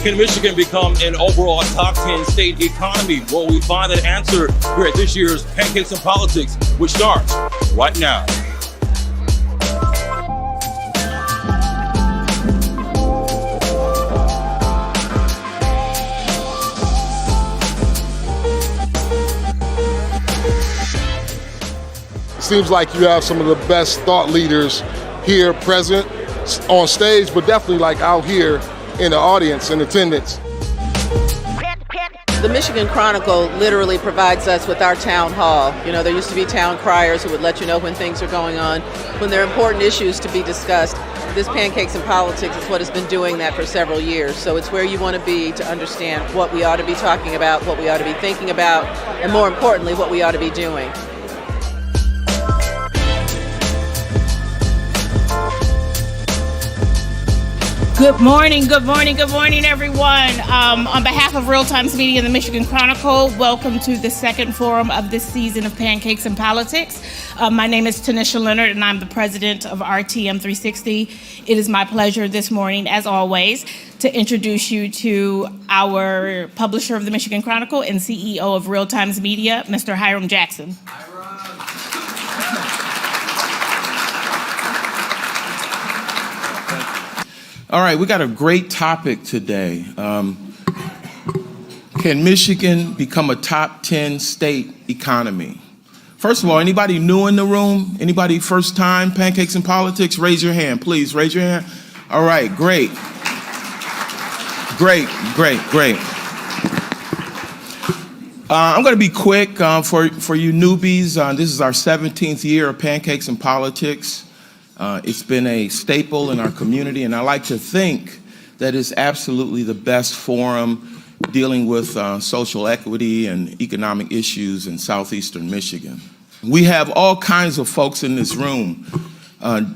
Can Michigan become an overall top 10 state economy? Well, we find that answer here at this year's Pancakes and Politics, which starts right now. Seems like you have some of the best thought leaders here present on stage, but definitely like out here in the audience in attendance. The Michigan Chronicle literally provides us with our town hall. You know, there used to be town criers who would let you know when things are going on, when there are important issues to be discussed. This Pancakes and Politics is what has been doing that for several years. So it's where you want to be to understand what we ought to be talking about, what we ought to be thinking about, and more importantly, what we ought to be doing. Good morning, everyone. On behalf of Real Times Media and the Michigan Chronicle, welcome to the second forum of this season of Pancakes and Politics. My name is Tanisha Leonard, and I'm the president of RTM 360. It is my pleasure this morning, as always, to introduce you to our publisher of the Michigan Chronicle and CEO of Real Times Media, Mr. Hiram Jackson. All right, we got a great topic today. Can Michigan become a top 10 state economy? First of all, anybody new in the room? Anybody first time Pancakes and Politics? Raise your hand, please. Raise your hand. All right, great. Great. I'm going to be quick for you newbies. This is our 17th year of Pancakes and Politics. It's been a staple in our community, and I like to think that it's absolutely the best forum dealing with social equity and economic issues in southeastern Michigan. We have all kinds of folks in this room,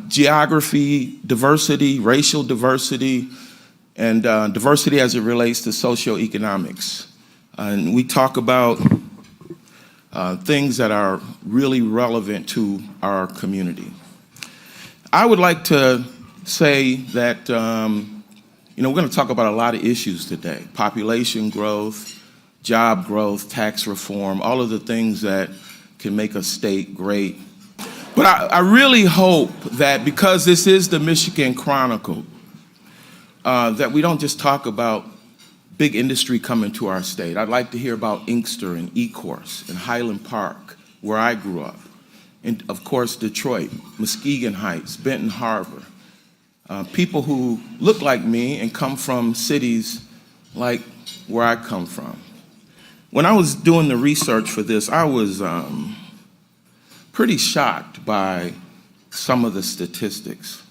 geography, diversity, racial diversity, and diversity as it relates to socioeconomics. And we talk about things that are really relevant to our community. I would like to say that, we're going to talk about a lot of issues today. Population growth, job growth, tax reform, all of the things that can make a state great. But I really hope that because this is the Michigan Chronicle, that we don't just talk about big industry coming to our state. I'd like to hear about Inkster and Ecorse and Highland Park, where I grew up. And of course, Detroit, Muskegon Heights, Benton Harbor. People who look like me and come from cities like where I come from. When I was doing the research for this, I was pretty shocked by some of the statistics.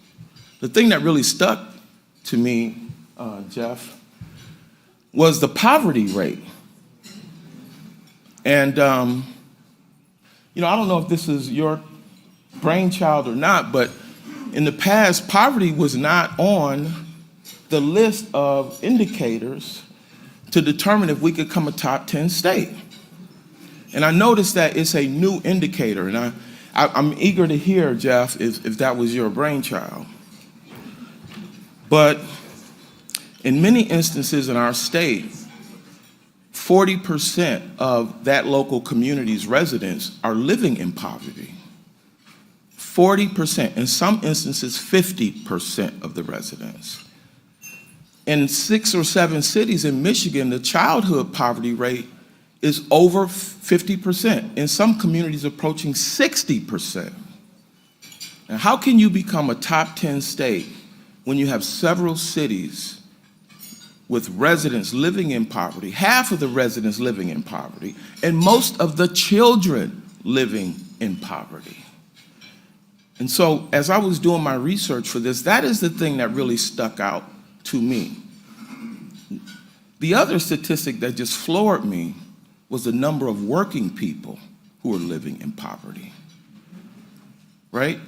The thing that really stuck to me, Jeff, was the poverty rate. And I don't know if this is your brainchild or not, but in the past, poverty was not on the list of indicators to determine if we could become a top 10 state. And I noticed that it's a new indicator, and I'm eager to hear, Jeff, if that was your brainchild. But in many instances in our state, 40% of that local community's residents are living in poverty. 40%, in some instances 50% of the residents. In 6 or 7 cities in Michigan, the childhood poverty rate is over 50%. In some communities approaching 60%. Now, how can you become a top 10 state when you have several cities with residents living in poverty, half of the residents living in poverty, and most of the children living in poverty? And so as I was doing my research for this, that is the thing that really stuck out to me. The other statistic that just floored me was the number of working people who are living in poverty, right?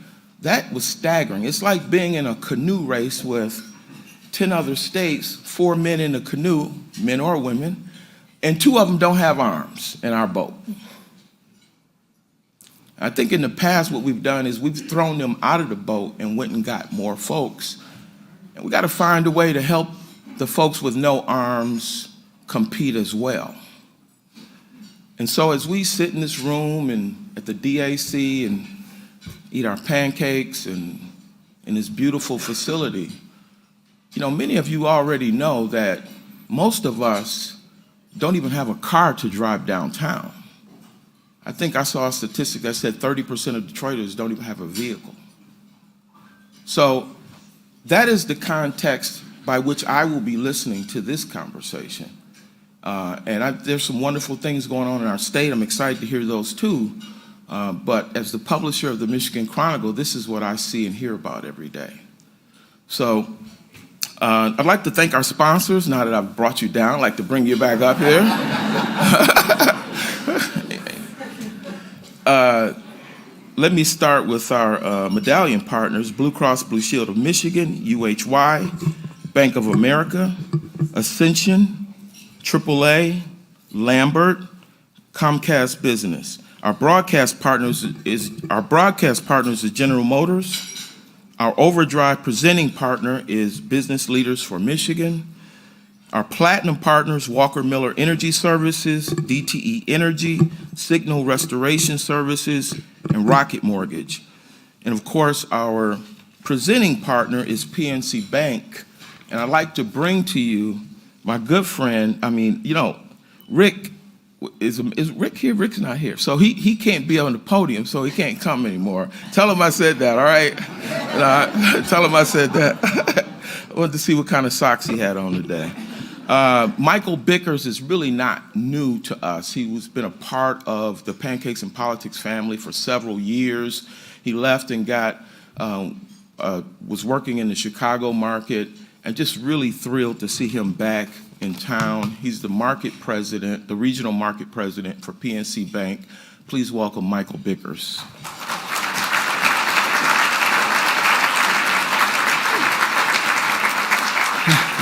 That was staggering. It's like being in a canoe race with 10 other states, 4 men in a canoe, men or women, and 2 of them don't have arms in our boat. I think in the past what we've done is we've thrown them out of the boat and went and got more folks. And we got to find a way to help the folks with no arms compete as well. And so as we sit in this room and at the DAC and eat our pancakes and in this beautiful facility, you know, many of you already know that most of us don't even have a car to drive downtown. I think I saw a statistic that said 30% of Detroiters don't even have a vehicle. So that is the context by which I will be listening to this conversation. There's some wonderful things going on in our state. I'm excited to hear those too. But as the publisher of the Michigan Chronicle, this is what I see and hear about every day. So I'd like to thank our sponsors. Now that I've brought you down, I'd like to bring you back up here. Let me start with our medallion partners: Blue Cross Blue Shield of Michigan, UHY, Bank of America, Ascension, AAA, Lambert, Comcast Business. Our broadcast partners is General Motors. Our Overdrive presenting partner is Business Leaders for Michigan. Our platinum partners, Walker Miller Energy Services, DTE Energy, Signal Restoration Services, and Rocket Mortgage. And of course, our presenting partner is PNC Bank. And I'd like to bring to you my good friend, Rick, is Rick here? Rick's not here. So he can't be on the podium, so he can't come anymore. Tell him I said that, all right? Tell him I said that. I wanted to see what kind of socks he had on today. Michael Bickers is really not new to us. He's been a part of the Pancakes and Politics family for several years. He left and was working in the Chicago market, and just really thrilled to see him back in town. He's the regional market president for PNC Bank. Please welcome Michael Bickers.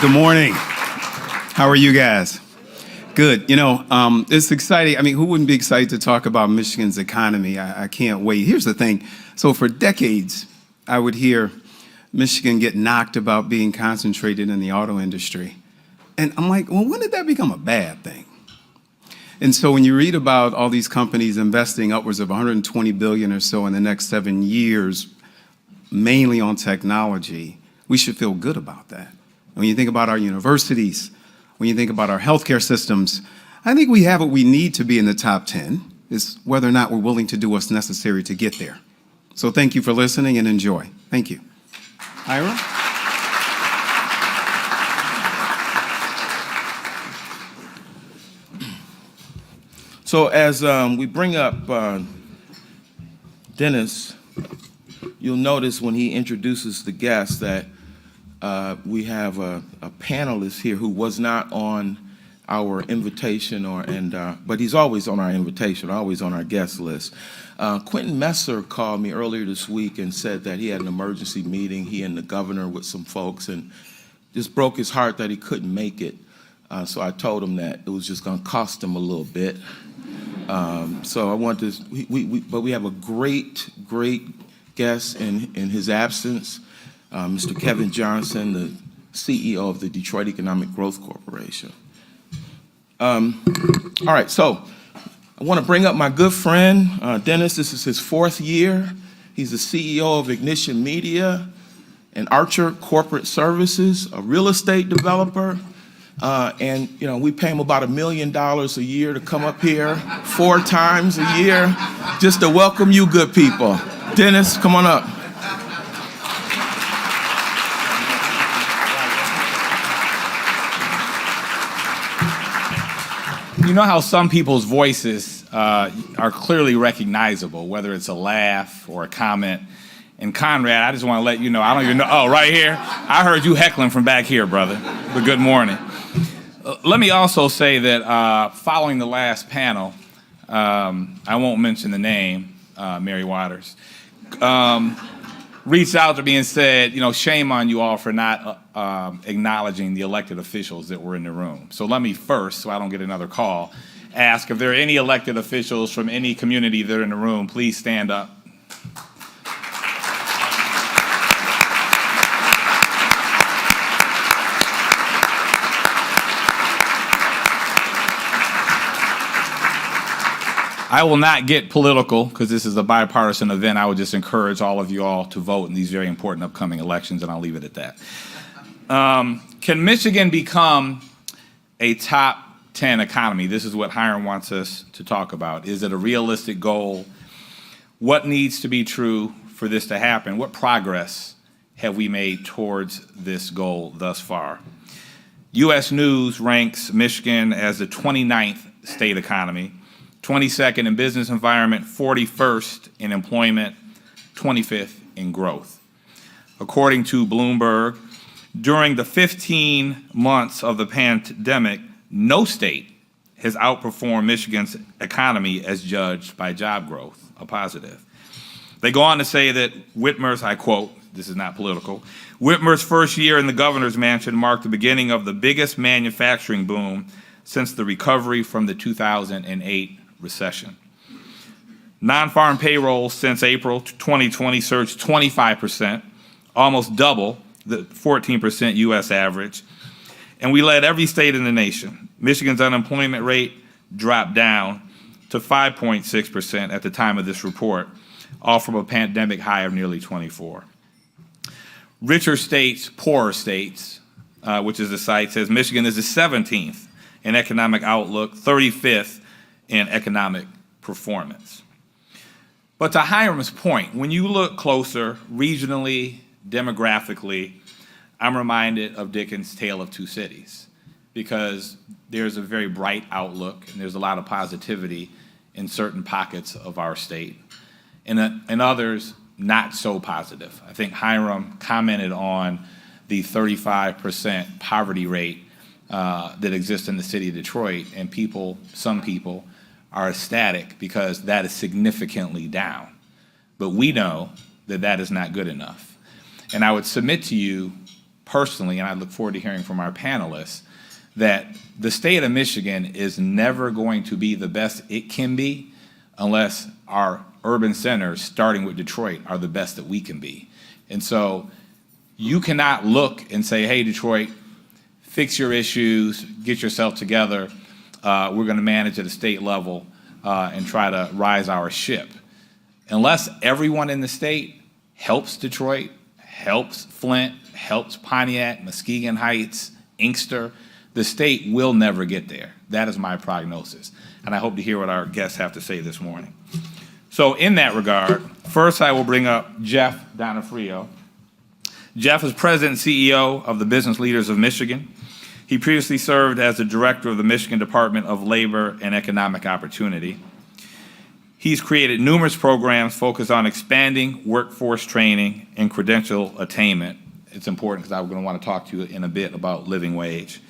Good morning. How are you guys? Good. It's exciting. Who wouldn't be excited to talk about Michigan's economy? I can't wait. Here's the thing. So for decades, I would hear Michigan get knocked about being concentrated in the auto industry. And I'm like, well, when did that become a bad thing? And so when you read about all these companies investing upwards of $120 billion or so in the next 7 years, mainly on technology, we should feel good about that. When you think about our universities, when you think about our healthcare systems, I think we have what we need to be in the top 10. It's whether or not we're willing to do what's necessary to get there. So thank you for listening and enjoy. Thank you. Ira? So as we bring up Dennis, you'll notice when he introduces the guest that we have a panelist here who was not on our invitation, but he's always on our invitation, always on our guest list. Quentin Messer called me earlier this week and said that he had an emergency meeting, he and the governor with some folks, and just broke his heart that he couldn't make it. So I told him that it was just going to cost him a little bit. So I want to, but we have a great guest in his absence, Mr. Kevin Johnson, the CEO of the Detroit Economic Growth Corporation. All right, so I want to bring up my good friend, Dennis. This is his 4th year. He's the CEO of Ignition Media and Archer Corporate Services, a real estate developer. And we pay him about $1 million a year to come up here 4 times a year just to welcome you good people. Dennis, come on up. You know how some people's voices are clearly recognizable, whether it's a laugh or a comment. And Conrad, I just want to let you know, I don't even know, oh, right here? I heard you heckling from back here, brother. But good morning. Let me also say that following the last panel, I won't mention the name, Mary Waters, reached out to me and said, shame on you all for not acknowledging the elected officials that were in the room. So let me first, so I don't get another call, ask if there are any elected officials from any community that are in the room, please stand up. I will not get political because this is a bipartisan event. I would just encourage all of you all to vote in these very important upcoming elections, and I'll leave it at that. Can Michigan become a top 10 economy? This is what Hiram wants us to talk about. Is it a realistic goal? What needs to be true for this to happen? What progress have we made towards this goal thus far? U.S. News ranks Michigan as the 29th state economy, 22nd in business environment, 41st in employment, 25th in growth. According to Bloomberg, during the 15 months of the pandemic, no state has outperformed Michigan's economy as judged by job growth, a positive. They go on to say that Whitmer's, I quote, this is not political, Whitmer's first year in the governor's mansion marked the beginning of the biggest manufacturing boom since the recovery from the 2008 recession. Non-farm payrolls since April 2020 surged 25%, almost double the 14% U.S. average, and we led every state in the nation. Michigan's unemployment rate dropped down to 5.6% at the time of this report, all from a pandemic high of nearly 24. Richer states, poorer states, which is the site, says Michigan is the 17th in economic outlook, 35th in economic performance. But to Hiram's point, when you look closer, regionally, demographically, I'm reminded of Dickens' Tale of Two Cities, because there's a very bright outlook and there's a lot of positivity in certain pockets of our state, and others not so positive. I think Hiram commented on the 35% poverty rate that exists in the city of Detroit, and some people are ecstatic because that is significantly down. But we know that that is not good enough. And I would submit to you personally, and I look forward to hearing from our panelists, that the state of Michigan is never going to be the best it can be unless our urban centers, starting with Detroit, are the best that we can be. And so you cannot look and say, hey, Detroit, fix your issues, get yourself together. We're going to manage at a state level and try to rise our ship. Unless everyone in the state helps Detroit, helps Flint, helps Pontiac, Muskegon Heights, Inkster, the state will never get there. That is my prognosis. And I hope to hear what our guests have to say this morning. So in that regard, first I will bring up Jeff Donofrio. Jeff is president and CEO of the Business Leaders of Michigan. He previously served as the director of the Michigan Department of Labor and Economic Opportunity. He's created numerous programs focused on expanding workforce training and credential attainment. It's important because I'm going to want to talk to you in a bit about living wage.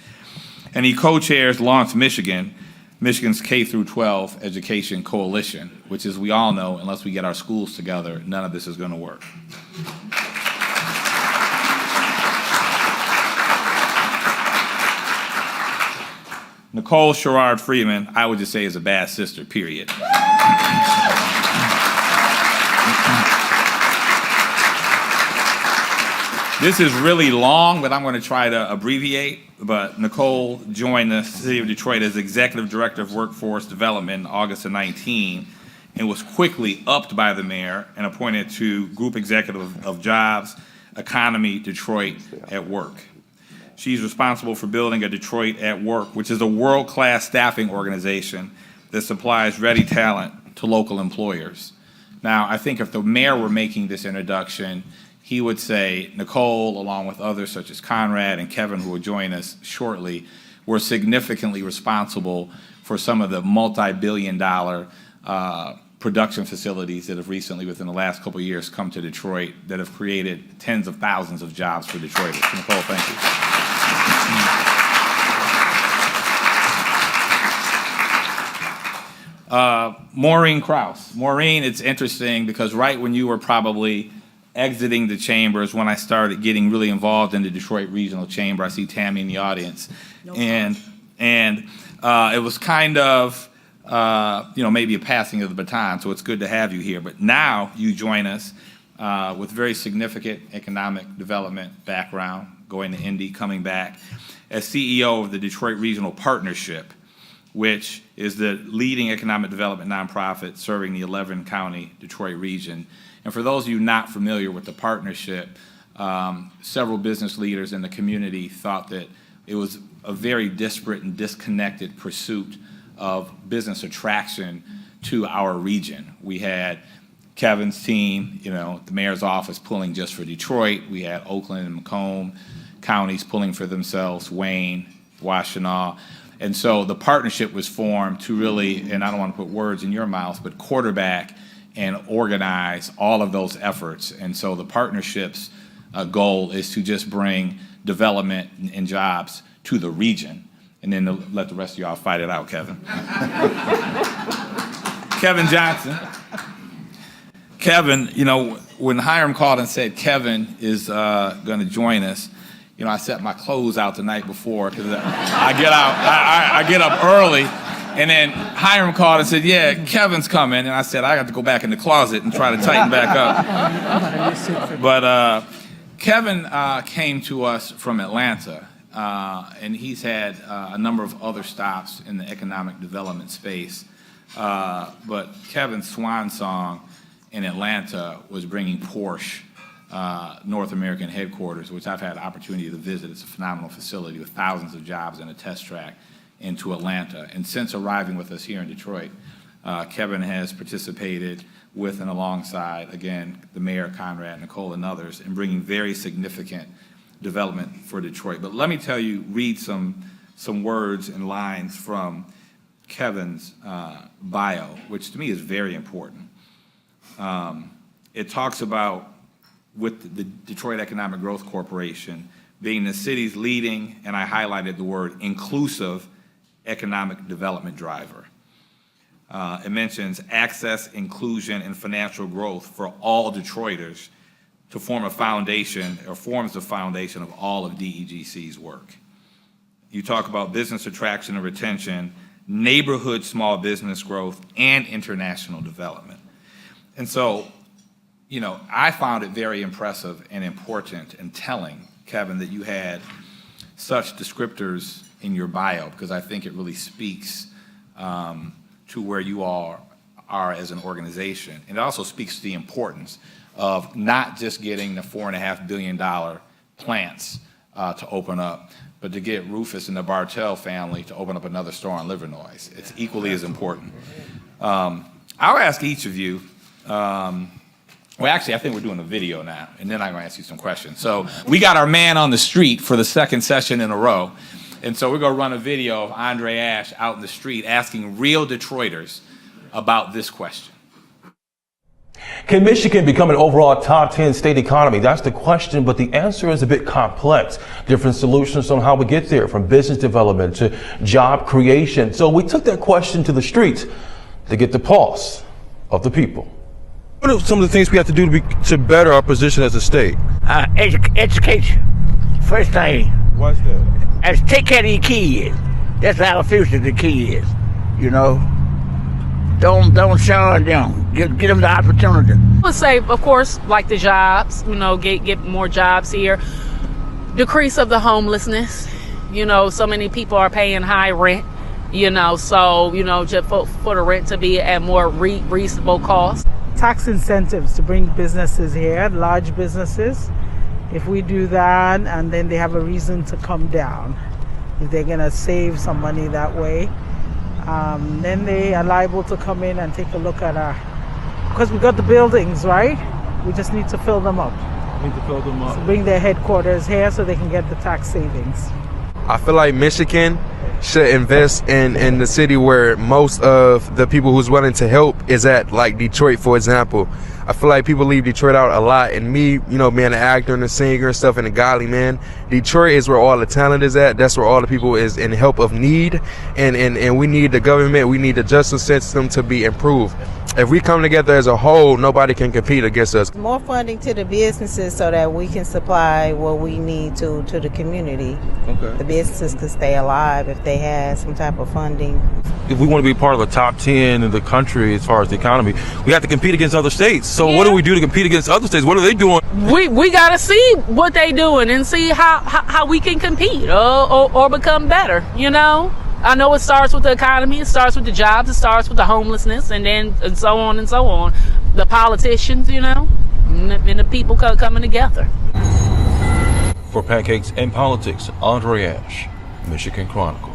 And he co-chairs Launch Michigan, Michigan's K-12 Education Coalition, which, as we all know, unless we get our schools together, none of this is going to work. Nicole Sherard-Freeman, I would just say, is a bad sister, period. This is really long, but I'm going to try to abbreviate. But Nicole joined the City of Detroit as Executive Director of Workforce Development in August of 19 and was quickly upped by the mayor and appointed to Group Executive of Jobs, Economy, Detroit at Work. She's responsible for building a Detroit at Work, which is a world-class staffing organization that supplies ready talent to local employers. Now, I think if the mayor were making this introduction, he would say Nicole, along with others such as Conrad and Kevin, who will join us shortly, were significantly responsible for some of the multi-billion-dollar production facilities that have recently, within the last couple of years, come to Detroit that have created tens of thousands of jobs for Detroiters. So Nicole, thank you. Maureen Krauss. Maureen, it's interesting because right when you were probably exiting the chambers, when I started getting really involved in the Detroit Regional Chamber, I see Tammy in the audience, and it was kind of maybe a passing of the baton. So it's good to have you here. But now you join us with very significant economic development background, going to Indy, coming back as CEO of the Detroit Regional Partnership, which is the leading economic development nonprofit serving the 11-county Detroit region. And for those of you not familiar with the partnership, several business leaders in the community thought that it was a very disparate and disconnected pursuit of business attraction to our region. We had Kevin's team, the mayor's office pulling just for Detroit. We had Oakland and Macomb counties pulling for themselves, Wayne, Washtenaw. And so the partnership was formed to really, and I don't want to put words in your mouth, but quarterback and organize all of those efforts. And so the partnership's goal is to just bring development and jobs to the region. And then let the rest of y'all fight it out, Kevin. Kevin Johnson. Kevin, when Hiram called and said Kevin is going to join us, I set my clothes out the night before because I get up early, and then Hiram called and said, yeah, Kevin's coming, and I said, I got to go back in the closet and try to tighten back up. But Kevin came to us from Atlanta, and he's had a number of other stops in the economic development space. But Kevin's swan song in Atlanta was bringing Porsche North American headquarters, which I've had the opportunity to visit. It's a phenomenal facility with thousands of jobs and a test track into Atlanta. And since arriving with us here in Detroit, Kevin has participated with and alongside, again, the mayor, Conrad, Nicole, and others in bringing very significant development for Detroit. But let me tell you, read some words and lines from Kevin's bio, which to me is very important. It talks about with the Detroit Economic Growth Corporation being the city's leading, and I highlighted the word, inclusive economic development driver. It mentions access, inclusion, and financial growth for all Detroiters to form a foundation, or forms the foundation of all of DEGC's work. You talk about business attraction and retention, neighborhood small business growth, and international development. And so, I found it very impressive and important and telling, Kevin, that you had such descriptors in your bio, because I think it really speaks to where you all are as an organization. And it also speaks to the importance of not just getting the $4.5 billion plants to open up, but to get Rufus and the Bartell family to open up another store on Livernois. It's equally as important. I'll ask each of you, well, actually, I think we're doing a video now, and then I'm going to ask you some questions. So we got our man on the street for the second session in a row, and so we're going to run a video of Andre Ash out in the street asking real Detroiters about this question. Can Michigan become an overall top 10 state economy? That's the question, but the answer is a bit complex. Different solutions on how we get there, from business development to job creation. So we took that question to the streets to get the pulse of the people. What are some of the things we have to do to better our position as a state? Education. First thing. What's that? Take care of your kids. That's our future, the kids. Don't shun them. Give them the opportunity. I would say, of course, like the jobs, get more jobs here. Decrease of the homelessness. So many people are paying high rent, so, just for the rent to be at more reasonable cost. Tax incentives to bring businesses here, large businesses. If we do that, and then they have a reason to come down, if they're going to save some money that way, then they are liable to come in and take a look at because we got the buildings, right? We just need to fill them up. So bring their headquarters here so they can get the tax savings. I feel like Michigan should invest in the city where most of the people who's willing to help is at, like Detroit, for example. I feel like people leave Detroit out a lot, and me, being an actor and a singer and stuff and a godly man, Detroit is where all the talent is at. That's where all the people is in help of need, and we need the government, we need the justice system to be improved. If we come together as a whole, nobody can compete against us. More funding to the businesses so that we can supply what we need to the community. Okay. The businesses could stay alive if they had some type of funding. If we want to be part of the top 10 in the country as far as the economy, we have to compete against other states. So what do we do to compete against other states? What are they doing? We got to see what they doing and see how we can compete or become better, I know it starts with the economy, it starts with the jobs, it starts with the homelessness, and then and so on and so on. The politicians, you know, and the people coming together. For Pancakes and Politics, Andre Ash, Michigan Chronicle.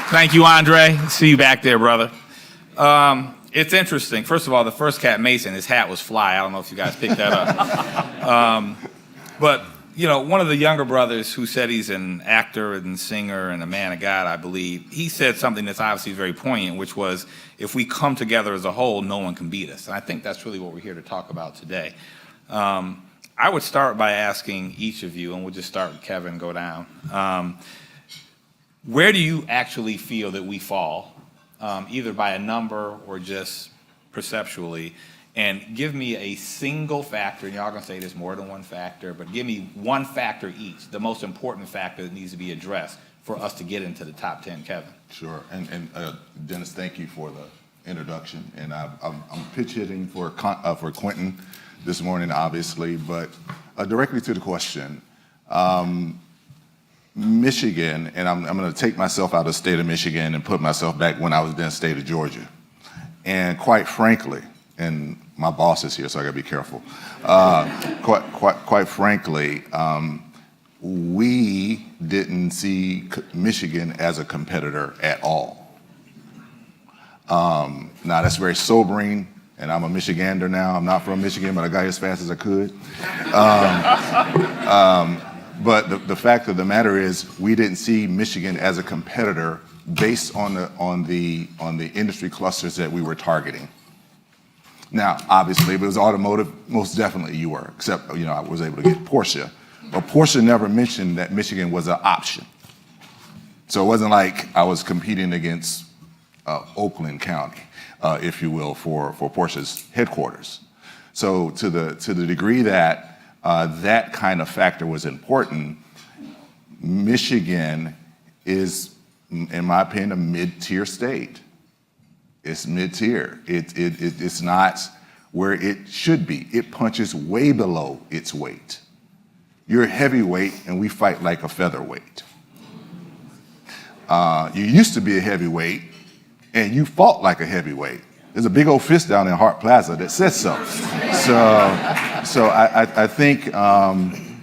Thank you, Andre. See you back there, brother. It's interesting. First of all, the first cat, Mason, his hat was fly. I don't know if you guys picked that up. But, you know, one of the younger brothers who said he's an actor and singer and a man of God, I believe, he said something that's obviously very poignant, which was, if we come together as a whole, no one can beat us. And I think that's really what we're here to talk about today. I would start by asking each of you, and we'll just start with Kevin, go down. Where do you actually feel that we fall, either by a number or just perceptually? And give me a single factor, and y'all are gonna say there's more than one factor, but give me one factor each, the most important factor that needs to be addressed for us to get into the top 10, Kevin. Sure, and Dennis, thank you for the introduction. And I'm pitch hitting for Quentin this morning, obviously, but directly to the question. Michigan, and I'm gonna take myself out of the state of Michigan and put myself back when I was in the state of Georgia. And quite frankly, and my boss is here, so I gotta be careful. Quite frankly, we didn't see Michigan as a competitor at all. Now that's very sobering, and I'm a Michigander now. I'm not from Michigan, but I got here as fast as I could. But the fact of the matter is, we didn't see Michigan as a competitor based on the industry clusters that we were targeting. Now, obviously, if it was automotive, most definitely you were, except, you know, I was able to get Porsche. But Porsche never mentioned that Michigan was an option. So it wasn't like I was competing against Oakland County, if you will, for Porsche's headquarters. So to the degree that that kind of factor was important, Michigan is, in my opinion, a mid-tier state. It's mid-tier. It's not where it should be. It punches way below its weight. You're a heavyweight, and we fight like a featherweight. You used to be a heavyweight, and you fought like a heavyweight. There's a big old fist down in Hart Plaza that says so. So I think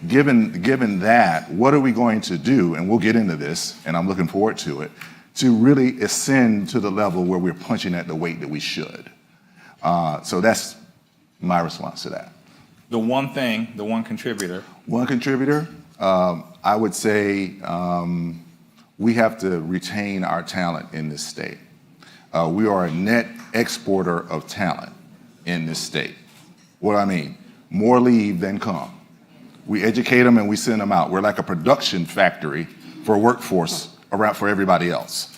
given that, what are we going to do? And we'll get into this, and I'm looking forward to it, to really ascend to the level where we're punching at the weight that we should. So that's my response to that. The one thing, the one contributor. One contributor, I would say we have to retain our talent in this state. We are a net exporter of talent in this state. What do I mean? More leave than come. We educate them and we send them out. We're like a production factory for a workforce around for everybody else.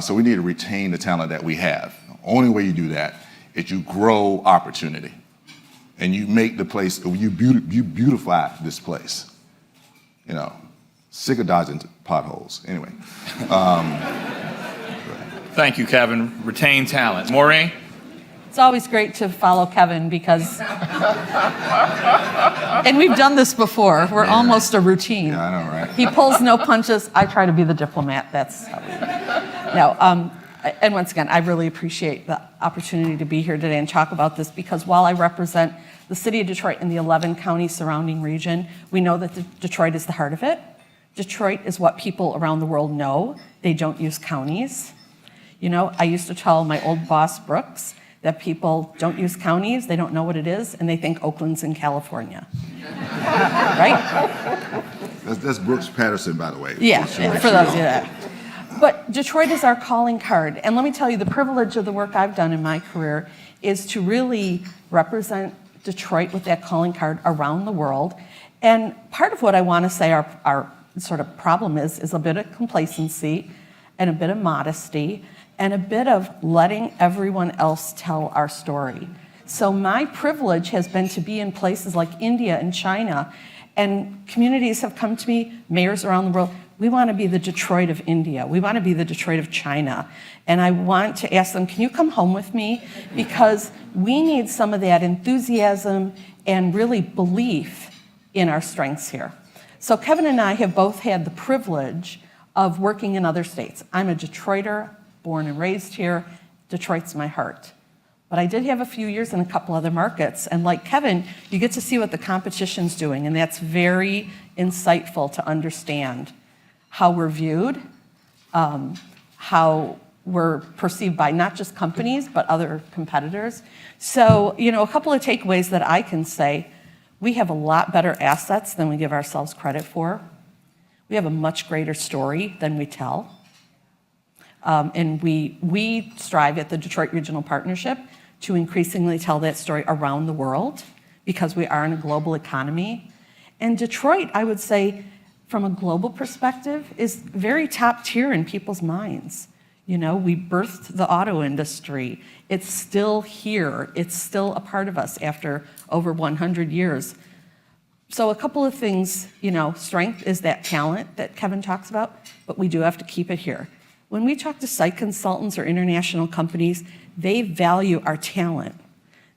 So we need to retain the talent that we have. The only way you do that is you grow opportunity and you make the place, you beautify this place. You know, sick of dodging potholes. Anyway. Thank you, Kevin. Retain talent. Maureen? It's always great to follow Kevin because, and we've done this before, we're almost a routine. Yeah, I know, right? He pulls no punches, I try to be the diplomat, that's how we do it. No, and once again, I really appreciate the opportunity to be here today and talk about this because while I represent the city of Detroit and the 11 county surrounding region, we know that Detroit is the heart of it. Detroit is what people around the world know. They don't use counties. You know, I used to tell my old boss, Brooks, that people don't use counties, they don't know what it is, and they think Oakland's in California. Right? That's Brooks Patterson, by the way. Yeah, for those of you that. But Detroit is our calling card. And let me tell you, the privilege of the work I've done in my career is to really represent Detroit with that calling card around the world. And part of what I want to say our sort of problem is a bit of complacency and a bit of modesty and a bit of letting everyone else tell our story. So my privilege has been to be in places like India and China, and communities have come to me, mayors around the world, we want to be the Detroit of India. We want to be the Detroit of China. And I want to ask them, can you come home with me? Because we need some of that enthusiasm and really belief in our strengths here. So Kevin and I have both had the privilege of working in other states. I'm a Detroiter, born and raised here. Detroit's my heart. But I did have a few years in a couple other markets, and like Kevin, you get to see what the competition's doing, and that's very insightful to understand how we're viewed, how we're perceived by not just companies, but other competitors. So, a couple of takeaways that I can say: we have a lot better assets than we give ourselves credit for. We have a much greater story than we tell. And we strive at the Detroit Regional Partnership to increasingly tell that story around the world, because we are in a global economy. And Detroit, I would say, from a global perspective, is very top tier in people's minds. We birthed the auto industry. It's still here. It's still a part of us after over 100 years. So a couple of things, strength is that talent that Kevin talks about, but we do have to keep it here. When we talk to site consultants or international companies, they value our talent.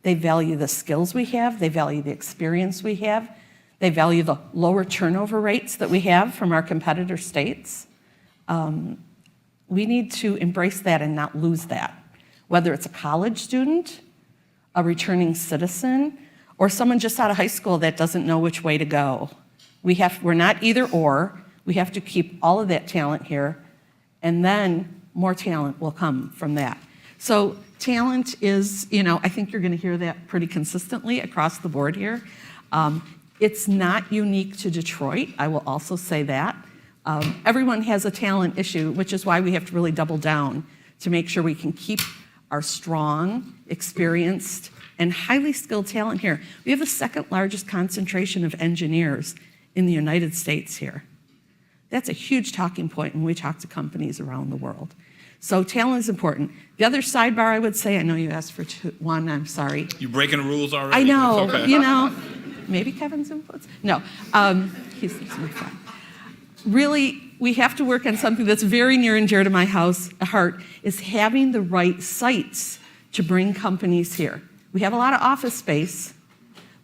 They value the skills we have. They value the experience we have. They value the lower turnover rates that we have from our competitor states. We need to embrace that and not lose that, whether it's a college student, a returning citizen, or someone just out of high school that doesn't know which way to go. We're not either or. We have to keep all of that talent here, and then more talent will come from that. So talent is, I think you're going to hear that pretty consistently across the board here. It's not unique to Detroit. I will also say that. Everyone has a talent issue, which is why we have to really double down to make sure we can keep our strong, experienced, and highly skilled talent here. We have the second largest concentration of engineers in the United States here. That's a huge talking point when we talk to companies around the world. So talent is important. The other sidebar I would say, I know you asked for one, I'm sorry. You breaking the rules already? I know, Okay. Maybe Kevin's influence. No, he's fine. Really, we have to work on something that's very near and dear to my heart, is having the right sites to bring companies here. We have a lot of office space,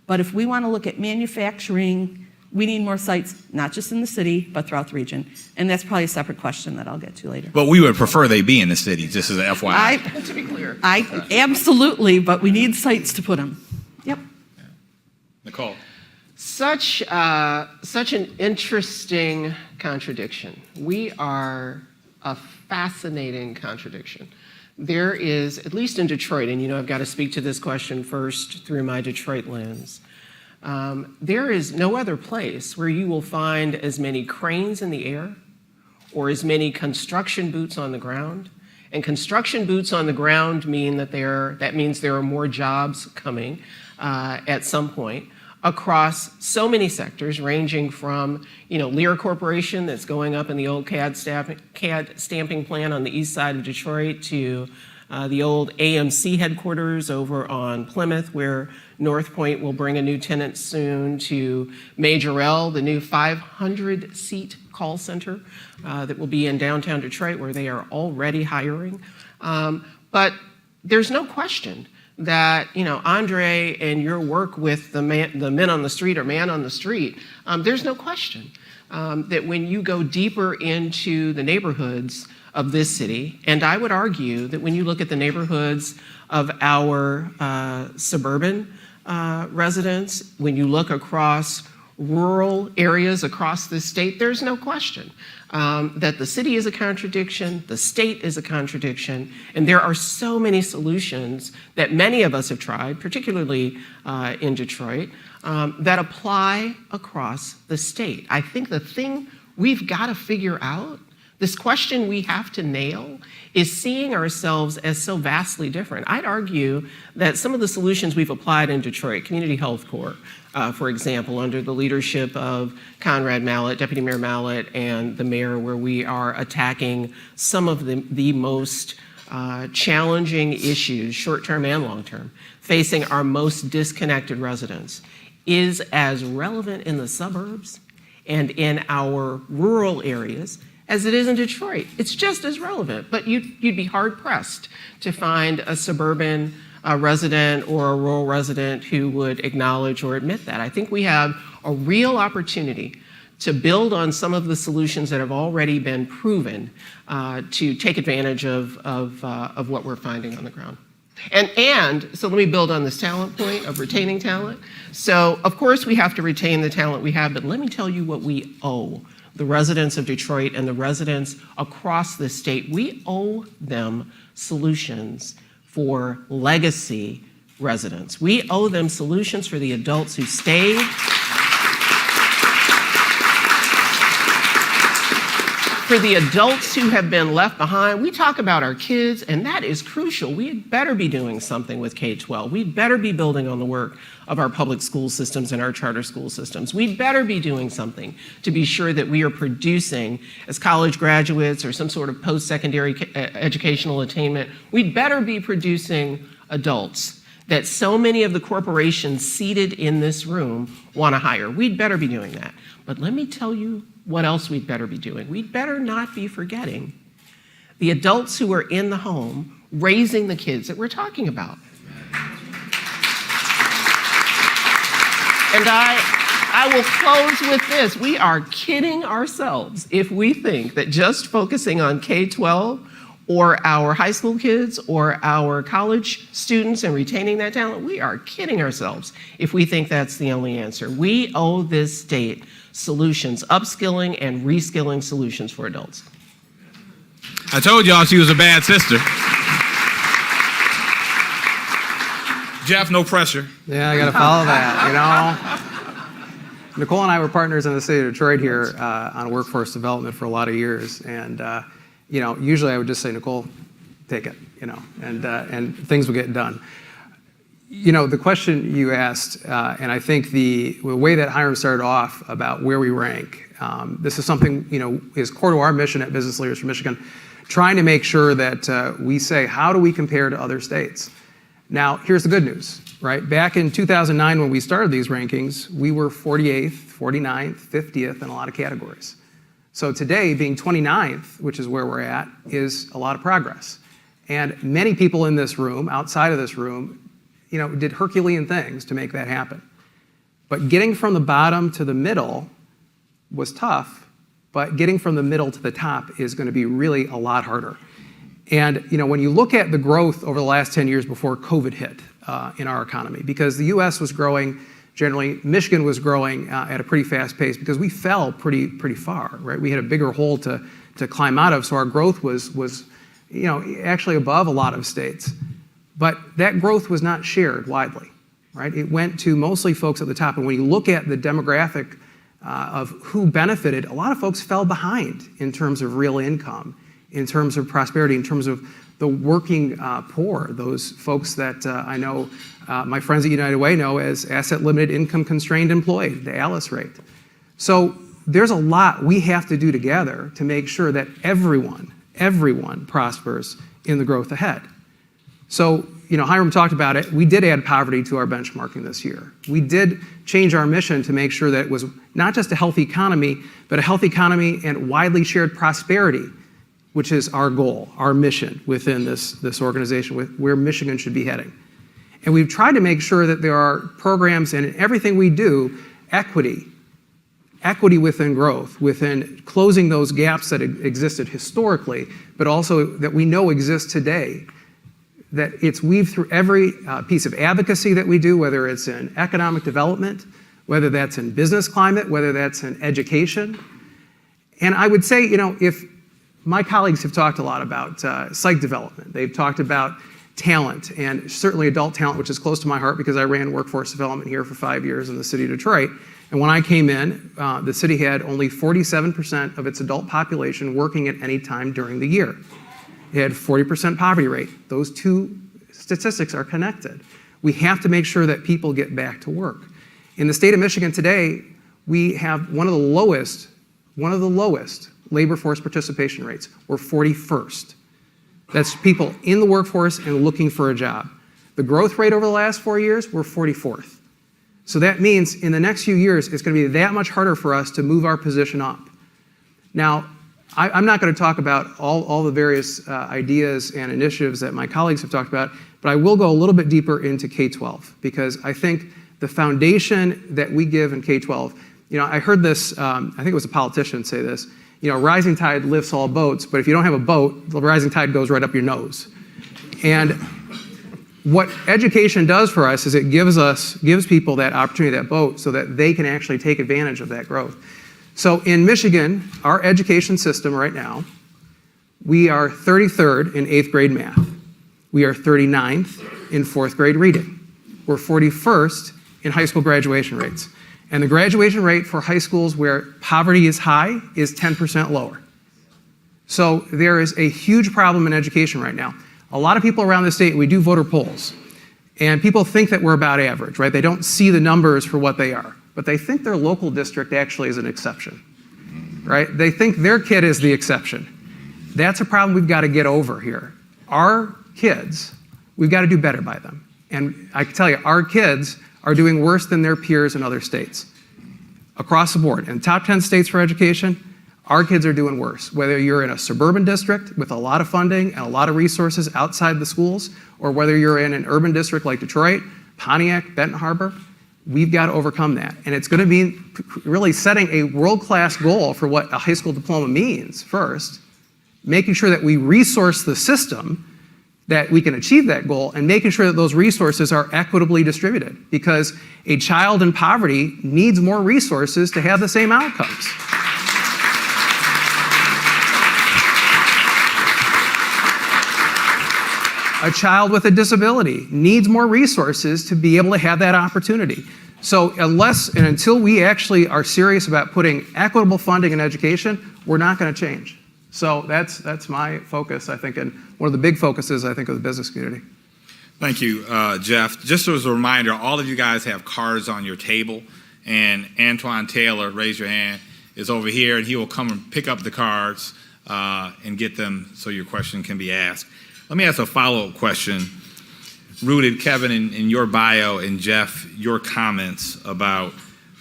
but if we want to look at manufacturing, we need more sites, not just in the city, but throughout the region. And that's probably a separate question that I'll get to later. But we would prefer they be in the city, just as an FYI. To be clear. Absolutely, but we need sites to put them. Yep. Nicole. Such an interesting contradiction. We are a fascinating contradiction. There is, at least in Detroit, and I've got to speak to this question first through my Detroit lens. There is no other place where you will find as many cranes in the air or as many construction boots on the ground. And construction boots on the ground mean that means there are more jobs coming at some point across so many sectors, ranging from Lear Corporation that's going up in the old CAD stamping plant on the east side of Detroit to the old AMC headquarters over on Plymouth, where North Point will bring a new tenant soon, to Major L, the new 500-seat call center that will be in downtown Detroit, where they are already hiring. But there's no question that Andre and your work with the men on the street or man on the street, there's no question that when you go deeper into the neighborhoods of this city, and I would argue that when you look at the neighborhoods of our suburban residents, when you look across rural areas across this state, there's no question that the city is a contradiction, the state is a contradiction, and there are so many solutions that many of us have tried, particularly in Detroit, that apply across the state. I think the thing we've got to figure out, this question we have to nail, is seeing ourselves as so vastly different. I'd argue that some of the solutions we've applied in Detroit, Community Health Corps, for example, under the leadership of Conrad Mallett, Deputy Mayor Mallett, and the mayor, where we are attacking some of the most challenging issues, short-term and long-term, facing our most disconnected residents, is as relevant in the suburbs and in our rural areas as it is in Detroit. It's just as relevant, but you'd be hard-pressed to find a suburban resident or a rural resident who would acknowledge or admit that. I think we have a real opportunity to build on some of the solutions that have already been proven to take advantage of what we're finding on the ground. And so let me build on this talent point of retaining talent. So of course we have to retain the talent we have, but let me tell you what we owe the residents of Detroit and the residents across the state. We owe them solutions for legacy residents. We owe them solutions for the adults who stayed. For the adults who have been left behind. We talk about our kids, and that is crucial. We better be doing something with K-12. We better be building on the work of our public school systems and our charter school systems. We better be doing something to be sure that we are producing, as college graduates or some sort of post-secondary educational attainment, we'd better be producing adults that so many of the corporations seated in this room want to hire. We'd better be doing that. But let me tell you what else we'd better be doing. We'd better not be forgetting the adults who are in the home raising the kids that we're talking about. And I will close with this. We are kidding ourselves if we think that just focusing on K-12 or our high school kids or our college students and retaining that talent, we are kidding ourselves if we think that's the only answer. We owe this state solutions, upskilling and reskilling solutions for adults. I told y'all she was a bad sister. Jeff, no pressure. Yeah, I got to follow that, you know. Nicole and I were partners in the city of Detroit here on workforce development for a lot of years. And, you know, usually I would just say, Nicole, take it, you know, and things would get done. You know, the question you asked, and I think the way that Hiram started off about where we rank, this is something, you know, is core to our mission at Business Leaders for Michigan, trying to make sure that we say, how do we compare to other states? Now, here's the good news, right? Back in 2009, when we started these rankings, we were 48th, 49th, 50th in a lot of categories. So today, being 29th, which is where we're at, is a lot of progress. And many people in this room, outside of this room, you know, did Herculean things to make that happen. But getting from the bottom to the middle was tough, but getting from the middle to the top is going to be really a lot harder. And, you know, when you look at the growth over the last 10 years before COVID hit in our economy, because the US was growing generally, Michigan was growing at a pretty fast pace because we fell pretty far, right? We had a bigger hole to climb out of, so our growth was, you know, actually above a lot of states. But that growth was not shared widely, right? It went to mostly folks at the top. And when you look at the demographic of who benefited, a lot of folks fell behind in terms of real income, in terms of prosperity, in terms of the working poor, those folks that I know my friends at United Way know as asset limited income constrained employed, the ALICE rate. So there's a lot we have to do together to make sure that everyone prospers in the growth ahead. So, you know, Hiram talked about it. We did add poverty to our benchmarking this year. We did change our mission to make sure that it was not just a healthy economy, but a healthy economy and widely shared prosperity, which is our goal, our mission within this organization, where Michigan should be heading. And we've tried to make sure that there are programs in everything we do, equity within growth, within closing those gaps that existed historically, but also that we know exist today. That it's weaved through every piece of advocacy that we do, whether it's in economic development, whether that's in business climate, whether that's in education. And I would say, you know, if my colleagues have talked a lot about psych development, they've talked about talent, and certainly adult talent, which is close to my heart because I ran workforce development here for 5 years in the city of Detroit. And when I came in, the city had only 47% of its adult population working at any time during the year. It had 40% poverty rate. Those two statistics are connected. We have to make sure that people get back to work. In the state of Michigan today, we have one of the lowest labor force participation rates. We're 41st. That's people in the workforce and looking for a job. The growth rate over the last 4 years, we're 44th. So that means in the next few years, it's going to be that much harder for us to move our position up. Now, I'm not going to talk about all the various ideas and initiatives that my colleagues have talked about, but I will go a little bit deeper into K-12 because I think the foundation that we give in K-12, I heard this, I think it was a politician say this, rising tide lifts all boats, but if you don't have a boat, the rising tide goes right up your nose. And what education does for us is it gives people that opportunity, that boat, so that they can actually take advantage of that growth. So in Michigan, our education system right now, we are 33rd in 8th grade math. We are 39th in 4th grade reading. We're 41st in high school graduation rates. And the graduation rate for high schools where poverty is high is 10% lower. So there is a huge problem in education right now. A lot of people around the state, we do voter polls, and people think that we're about average, right? They don't see the numbers for what they are, but they think their local district actually is an exception, right? They think their kid is the exception. That's a problem we've got to get over here. Our kids, we've got to do better by them. And I can tell you, our kids are doing worse than their peers in other states. Across the board, in top 10 states for education, our kids are doing worse. Whether you're in a suburban district with a lot of funding and a lot of resources outside the schools, or whether you're in an urban district like Detroit, Pontiac, Benton Harbor, we've got to overcome that. And it's going to be really setting a world-class goal for what a high school diploma means first, making sure that we resource the system that we can achieve that goal, and making sure that those resources are equitably distributed, because a child in poverty needs more resources to have the same outcomes. A child with a disability needs more resources to be able to have that opportunity. So unless and until we actually are serious about putting equitable funding in education, we're not going to change. So that's my focus, I think, and one of the big focuses, I think, of the business community. Thank you, Jeff. Just as a reminder, all of you guys have cards on your table, and Antoine Taylor, raise your hand, is over here, and he will come and pick up the cards and get them so your question can be asked. Let me ask a follow-up question, rooted, Kevin, in your bio, and Jeff, your comments about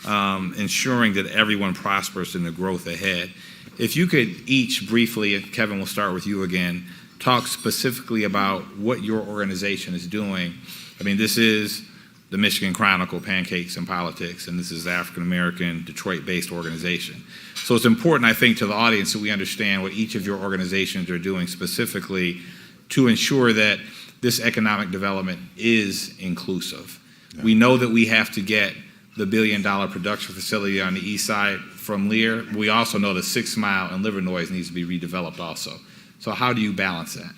ensuring that everyone prospers in the growth ahead. If you could each briefly, and Kevin, we'll start with you again, talk specifically about what your organization is doing. I mean, this is the Michigan Chronicle Pancakes and Politics, and this is the African-American, Detroit-based organization. So it's important, I think, to the audience that we understand what each of your organizations are doing specifically to ensure that this economic development is inclusive. Yeah. We know that we have to get the $1 billion production facility on the east side from Lear. We also know the 6 Mile and Livernois needs to be redeveloped also. So how do you balance that?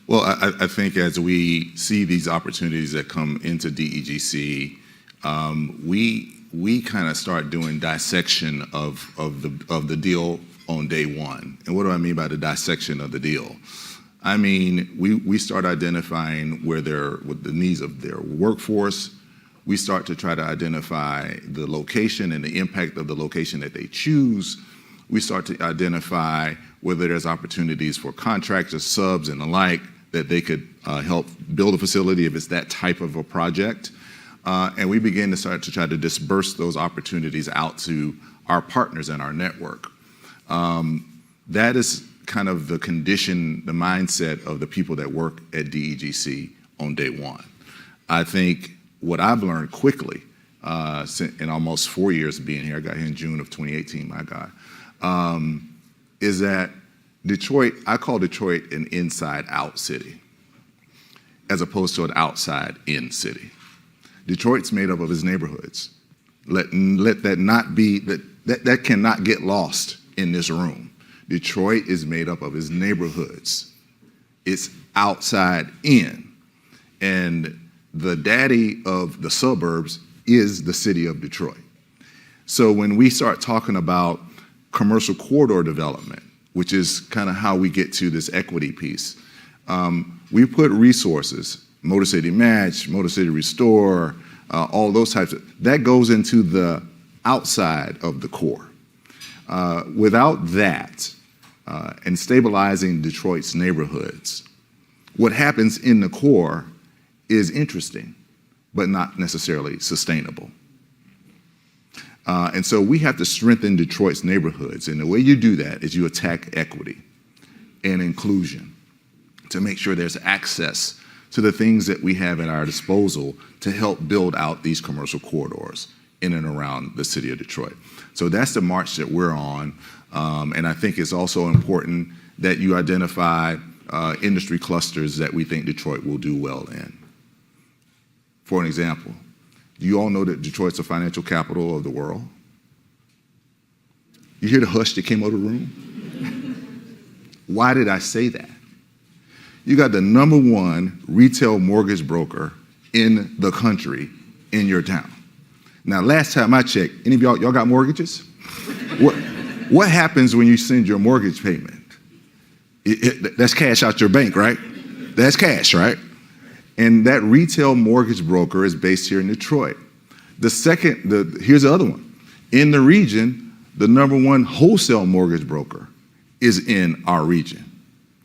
Well, I think as we see these opportunities that come into DEGC, we kind of start doing dissection of the deal on day one. And what do I mean by the dissection of the deal? I mean, we start identifying what the needs of their workforce. We start to try to identify the location and the impact of the location that they choose. We start to identify whether there's opportunities for contractors, subs, and the like that they could help build a facility if it's that type of a project. And we begin to start to try to disperse those opportunities out to our partners in our network. That is kind of the condition, the mindset of the people that work at DEGC on day one. I think what I've learned quickly in almost 4 years of being here, I got here in June of 2018, my God, is that Detroit, I call Detroit an inside-out city as opposed to an outside-in city. Detroit's made up of its neighborhoods. Let that not be, that cannot get lost in this room. Detroit is made up of its neighborhoods. It's outside in. And the daddy of the suburbs is the city of Detroit. So when we start talking about commercial corridor development, which is kind of how we get to this equity piece, we put resources, Motor City Match, Motor City Restore, all those types of, that goes into the outside of the core. Without that, and stabilizing Detroit's neighborhoods, what happens in the core is interesting, but not necessarily sustainable. And so we have to strengthen Detroit's neighborhoods. And the way you do that is you attack equity and inclusion to make sure there's access to the things that we have at our disposal to help build out these commercial corridors in and around the city of Detroit. So that's the march that we're on. And I think it's also important that you identify industry clusters that we think Detroit will do well in. For an example, do you all know that Detroit's the financial capital of the world? You hear the hush that came out of the room? Why did I say that? You got the #1 retail mortgage broker in the country in your town. Now, last time I checked, any of y'all got mortgages? What happens when you send your mortgage payment? That's cash out your bank, right? That's cash, right? And that retail mortgage broker is based here in Detroit. Here's the other one. In the region, the #1 wholesale mortgage broker is in our region,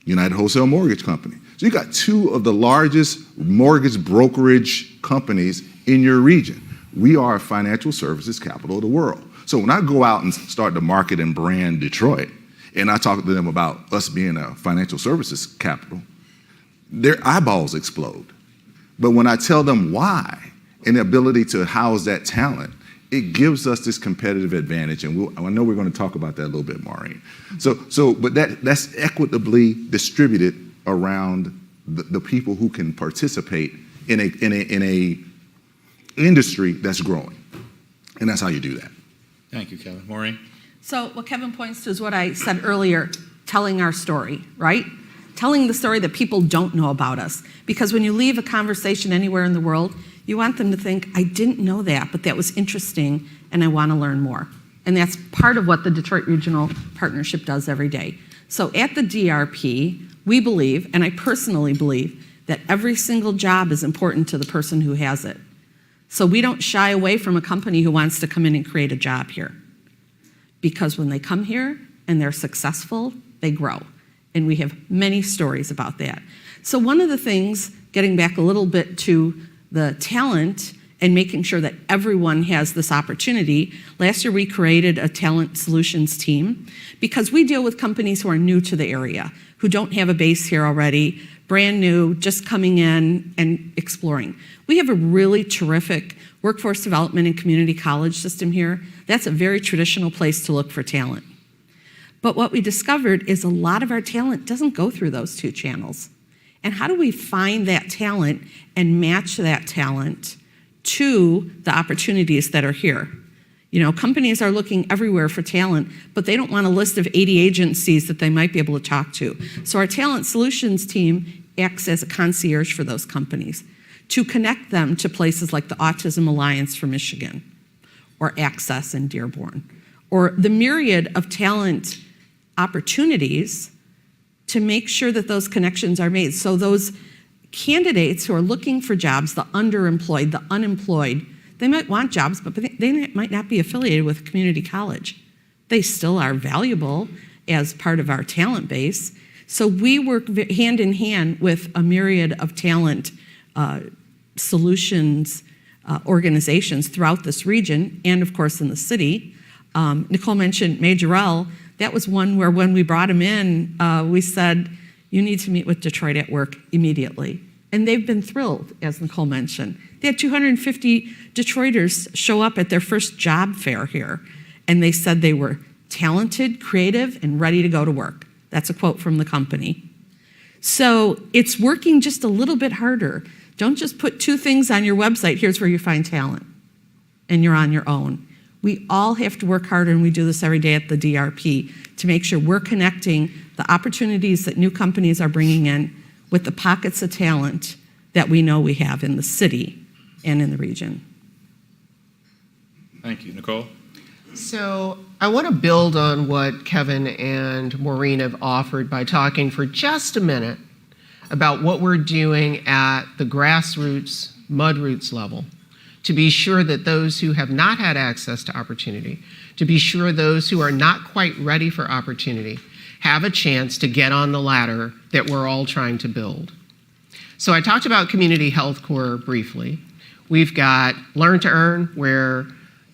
United Wholesale Mortgage Company. So you got 2 of the largest mortgage brokerage companies in your region. We are a financial services capital of the world. So when I go out and start to market and brand Detroit, and I talk to them about us being a financial services capital, their eyeballs explode. But when I tell them why and the ability to house that talent, it gives us this competitive advantage. And I know we're going to talk about that a little bit, Maureen. But that's equitably distributed around the people who can participate in a industry that's growing. And that's how you do that. Thank you, Kevin. Maureen? So what Kevin points to is what I said earlier, telling our story, right? Telling the story that people don't know about us. Because when you leave a conversation anywhere in the world, you want them to think, I didn't know that, but that was interesting, and I want to learn more. And that's part of what the Detroit Regional Partnership does every day. So at the DRP, we believe, and I personally believe, that every single job is important to the person who has it. So we don't shy away from a company who wants to come in and create a job here. Because when they come here and they're successful, they grow. And we have many stories about that. So one of the things, getting back a little bit to the talent and making sure that everyone has this opportunity, last year we created a talent solutions team because we deal with companies who are new to the area, who don't have a base here already, brand new, just coming in and exploring. We have a really terrific workforce development and community college system here. That's a very traditional place to look for talent. But what we discovered is a lot of our talent doesn't go through those 2 channels. And how do we find that talent and match that talent to the opportunities that are here? You know, companies are looking everywhere for talent, but they don't want a list of 80 agencies that they might be able to talk to. So our talent solutions team acts as a concierge for those companies to connect them to places like the Autism Alliance for Michigan, or Access in Dearborn, or the myriad of talent opportunities to make sure that those connections are made. So those candidates who are looking for jobs, the underemployed, the unemployed, they might want jobs, but they might not be affiliated with a community college. They still are valuable as part of our talent base. So we work hand in hand with a myriad of talent solutions organizations throughout this region and, of course, in the city. Nicole mentioned Majorel. That was one where when we brought him in, we said, you need to meet with Detroit at Work immediately. And they've been thrilled, as Nicole mentioned. They had 250 Detroiters show up at their first job fair here. And they said they were talented, creative, and ready to go to work. That's a quote from the company. So it's working just a little bit harder. Don't just put 2 things on your website, here's where you find talent, and you're on your own. We all have to work harder, and we do this every day at the DRP, to make sure we're connecting the opportunities that new companies are bringing in with the pockets of talent that we know we have in the city and in the region. Thank you. Nicole? So I want to build on what Kevin and Maureen have offered by talking for just a minute about what we're doing at the grassroots, mud roots level to be sure that those who have not had access to opportunity, to be sure those who are not quite ready for opportunity have a chance to get on the ladder that we're all trying to build. So I talked about Community Health Corps briefly. We've got Learn to Earn, where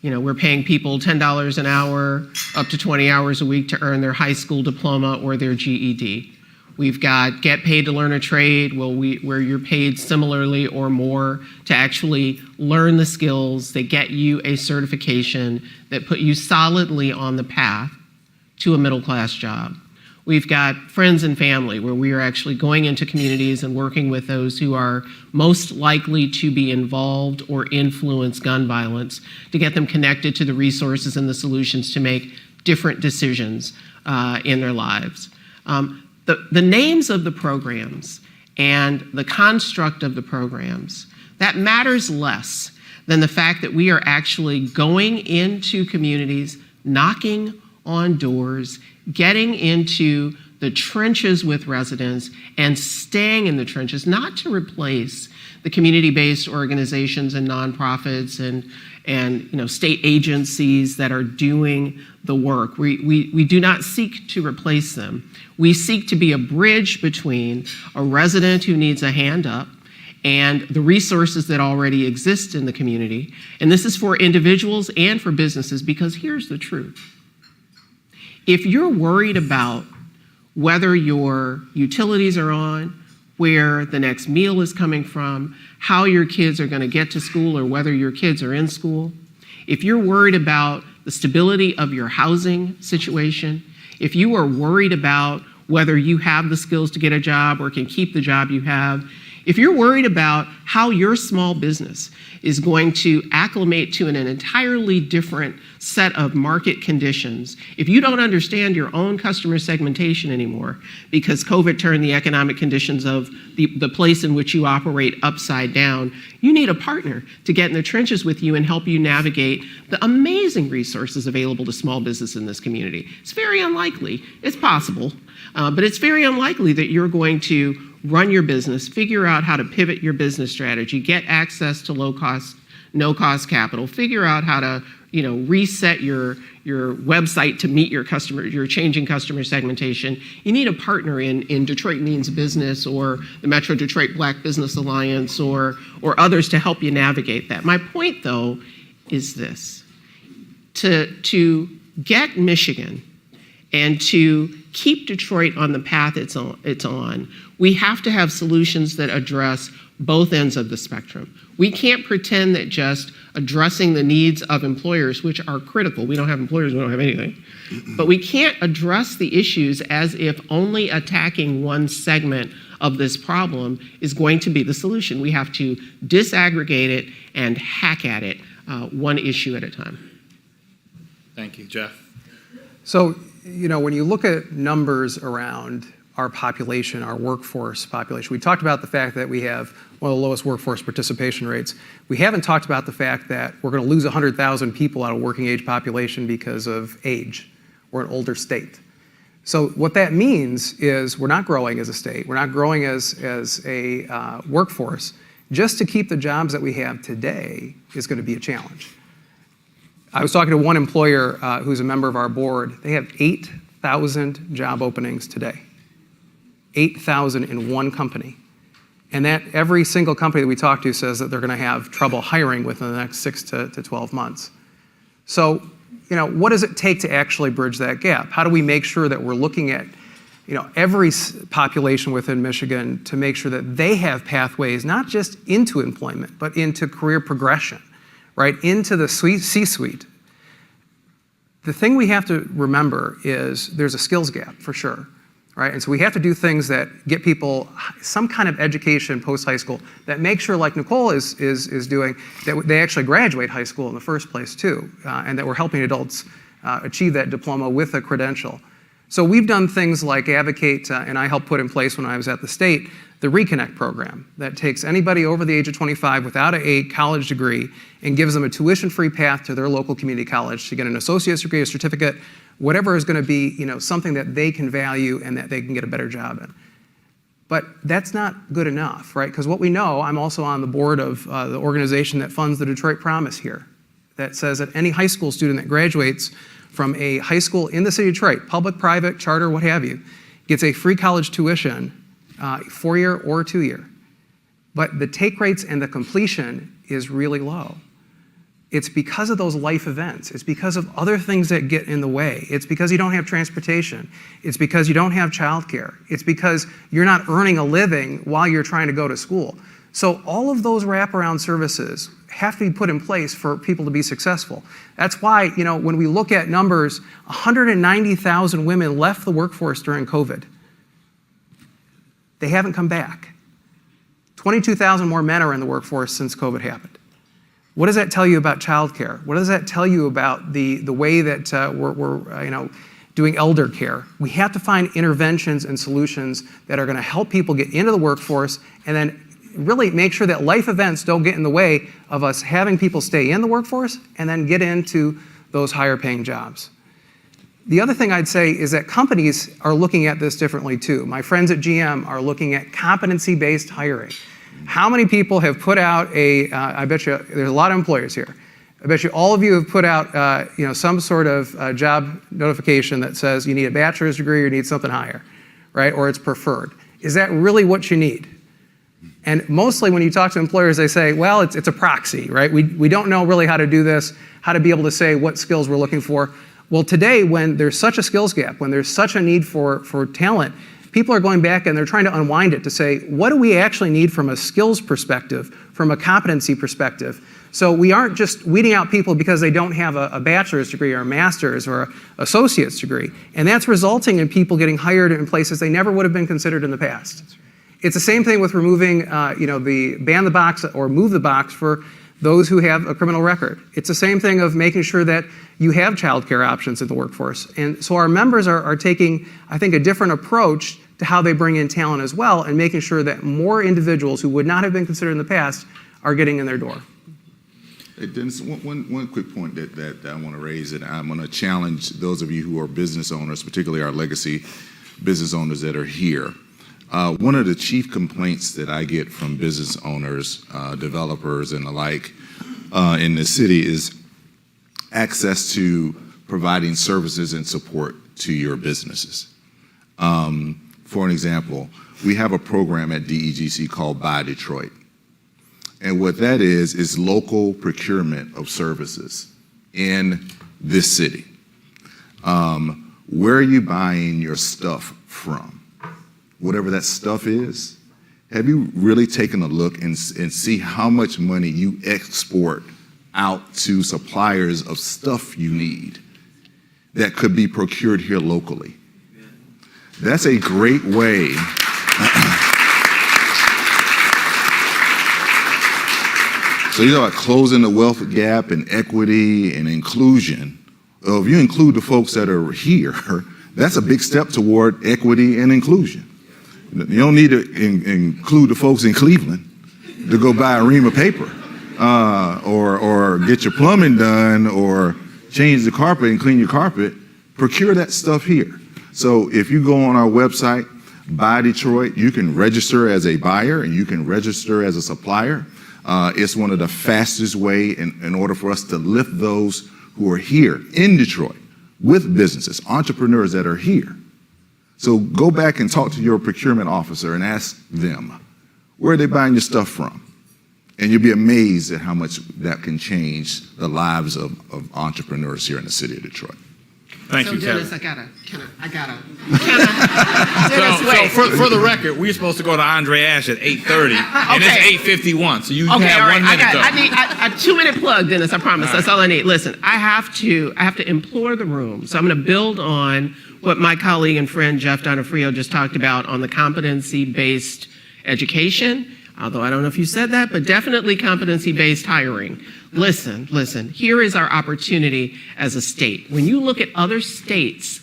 we're paying people $10 an hour, up to 20 hours a week to earn their high school diploma or their GED. We've got Get Paid to Learn a Trade, where you're paid similarly or more to actually learn the skills that get you a certification that put you solidly on the path to a middle-class job. We've got Friends and Family, where we are actually going into communities and working with those who are most likely to be involved or influence gun violence to get them connected to the resources and the solutions to make different decisions in their lives. The names of the programs and the construct of the programs, that matters less than the fact that we are actually going into communities, knocking on doors, getting into the trenches with residents and staying in the trenches, not to replace the community-based organizations and nonprofits and state agencies that are doing the work. We do not seek to replace them. We seek to be a bridge between a resident who needs a hand up and the resources that already exist in the community. And this is for individuals and for businesses, because here's the truth. If you're worried about whether your utilities are on, where the next meal is coming from, how your kids are going to get to school or whether your kids are in school, if you're worried about the stability of your housing situation, if you are worried about whether you have the skills to get a job or can keep the job you have, if you're worried about how your small business is going to acclimate to an entirely different set of market conditions, if you don't understand your own customer segmentation anymore because COVID turned the economic conditions of the place in which you operate upside down, you need a partner to get in the trenches with you and help you navigate the amazing resources available to small business in this community. It's very unlikely, it's possible, but it's very unlikely that you're going to run your business, figure out how to pivot your business strategy, get access to low-cost, no-cost capital, figure out how to reset your website to meet your changing customer segmentation. You need a partner in Detroit Means Business or the Metro Detroit Black Business Alliance or others to help you navigate that. My point, though, is this. To get Michigan and to keep Detroit on the path it's on, we have to have solutions that address both ends of the spectrum. We can't pretend that just addressing the needs of employers, which are critical, we don't have employers, we don't have anything, but we can't address the issues as if only attacking one segment of this problem is going to be the solution. We have to disaggregate it and hack at it one issue at a time. Thank you, Jeff. So, when you look at numbers around our population, our workforce population, we talked about the fact that we have one of the lowest workforce participation rates. We haven't talked about the fact that we're going to lose 100,000 people out of working age population because of age. We're an older state. So what that means is we're not growing as a state. We're not growing as a workforce. Just to keep the jobs that we have today is going to be a challenge. I was talking to one employer who's a member of our board. They have 8,000 job openings today. 8,000 in one company. And that every single company that we talk to says that they're going to have trouble hiring within the next 6 to 12 months. So, what does it take to actually bridge that gap? How do we make sure that we're looking at, every population within Michigan to make sure that they have pathways, not just into employment, but into career progression, right? Into the C-suite. The thing we have to remember is there's a skills gap for sure. Right? And so we have to do things that get people some kind of education post-high school that make sure, like Nicole is doing, that they actually graduate high school in the first place too, and that we're helping adults achieve that diploma with a credential. So we've done things like advocate, and I helped put in place when I was at the state, the Reconnect program that takes anybody over the age of 25 without a college degree and gives them a tuition-free path to their local community college to get an associate's degree, a certificate, whatever is going to be, something that they can value and that they can get a better job in. But that's not good enough, right? Because what we know, I'm also on the board of the organization that funds the Detroit Promise here, that says that any high school student that graduates from a high school in the city of Detroit, public, private, charter, what have you, gets a free college tuition, 4-year or 2-year. But the take rates and the completion is really low. It's because of those life events. It's because of other things that get in the way. It's because you don't have transportation. It's because you don't have childcare. It's because you're not earning a living while you're trying to go to school. So all of those wraparound services have to be put in place for people to be successful. That's why, when we look at numbers, 190,000 women left the workforce during COVID. They haven't come back. 22,000 more men are in the workforce since COVID happened. What does that tell you about childcare? What does that tell you about the way that we're doing elder care? We have to find interventions and solutions that are going to help people get into the workforce, and then really make sure that life events don't get in the way of us having people stay in the workforce and then get into those higher paying jobs. The other thing I'd say is that companies are looking at this differently too. My friends at GM are looking at competency-based hiring. How many people have put out I bet you there's a lot of employers here. I bet you all of you have put out some sort of job notification that says you need a bachelor's degree or you need something higher, right? Or it's preferred. Is that really what you need? And mostly when you talk to employers, they say, well, it's a proxy, right? We don't know really how to do this, how to be able to say what skills we're looking for. Well, today, when there's such a skills gap, when there's such a need for talent, people are going back and they're trying to unwind it to say, what do we actually need from a skills perspective, from a competency perspective? So we aren't just weeding out people because they don't have a bachelor's degree or a master's or an associate's degree. And that's resulting in people getting hired in places they never would have been considered in the past. It's the same thing with removing, the ban the box or move the box for those who have a criminal record. It's the same thing of making sure that you have childcare options in the workforce. And so our members are taking, I think, a different approach to how they bring in talent as well, and making sure that more individuals who would not have been considered in the past are getting in their door. Hey, Dennis, one quick point that I want to raise, and I'm going to challenge those of you who are business owners, particularly our legacy business owners that are here. One of the chief complaints that I get from business owners, developers, and the like in the city is access to providing services and support to your businesses. For an example, we have a program at DEGC called Buy Detroit. And what that is local procurement of services in this city. Where are you buying your stuff from? Whatever that stuff is, have you really taken a look and see how much money you export out to suppliers of stuff you need that could be procured here locally? That's a great way. So you know about closing the wealth gap and equity and inclusion. Well, if you include the folks that are here, that's a big step toward equity and inclusion. You don't need to include the folks in Cleveland to go buy a ream of paper or get your plumbing done or change the carpet and clean your carpet. Procure that stuff here. So if you go on our website, Buy Detroit, you can register as a buyer and you can register as a supplier. It's one of the fastest way in order for us to lift those who are here in Detroit with businesses, entrepreneurs that are here. So go back and talk to your procurement officer and ask them, where are they buying your stuff from? And you'll be amazed at how much that can change the lives of entrepreneurs here in the city of Detroit. Thank you, Dennis, Kevin. I gotta. So for the record, we're supposed to go to Andre Ash at 8:30, and it's 8:51. So you have 1 minute. I need a 2-minute plug, Dennis. I promise. That's all I need. Listen, I have to implore the room. So I'm going to build on what my colleague and friend Jeff Donofrio just talked about on the competency-based education. Although I don't know if you said that, but definitely competency-based hiring. Listen, here is our opportunity as a state. When you look at other states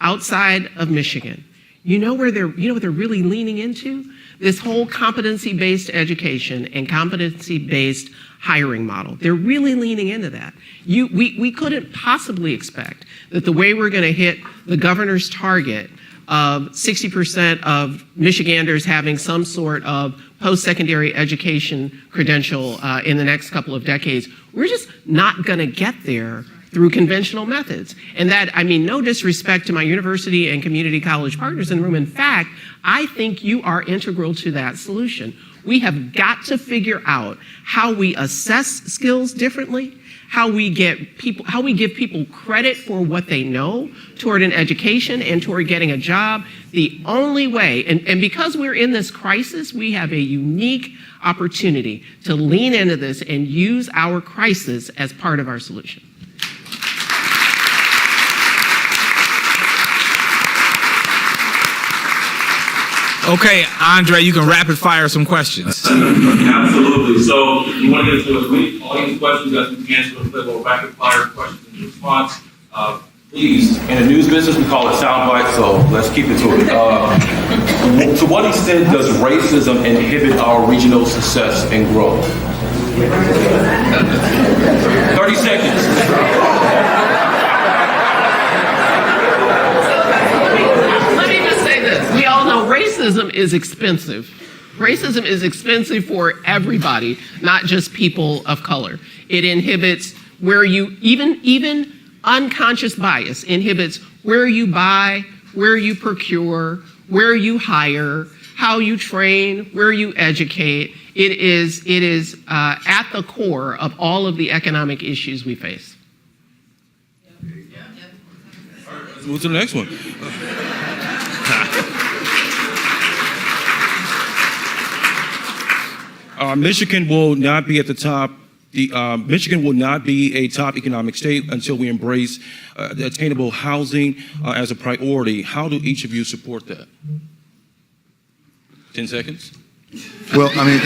outside of Michigan, you know what they're really leaning into? This whole competency-based education and competency-based hiring model. They're really leaning into that. We couldn't possibly expect that the way we're going to hit the governor's target of 60% of Michiganders having some sort of post-secondary education credential in the next couple of decades, we're just not going to get there through conventional methods. And that, I mean, no disrespect to my university and community college partners in the room. In fact, I think you are integral to that solution. We have got to figure out how we assess skills differently, how we give people credit for what they know toward an education and toward getting a job. The only way, and because we're in this crisis, we have a unique opportunity to lean into this and use our crisis as part of our solution. Okay, Andre, you can rapid fire some questions. Absolutely. So you want to get into as many audience questions as we can, so we'll play a little rapid fire questions and response. Please, in the news business, we call it soundbite, so let's keep it to it. To what extent does racism inhibit our regional success and growth? 30 seconds. We all know racism is expensive. Racism is expensive for everybody, not just people of color. It inhibits where you, even unconscious bias inhibits where you buy, where you procure, where you hire, how you train, where you educate. It is at the core of all of the economic issues we face. All right, let's move to the next one. Michigan will not be at the top. Michigan will not be a top economic state until we embrace attainable housing as a priority. How do each of you support that? 10 seconds. Well, I mean,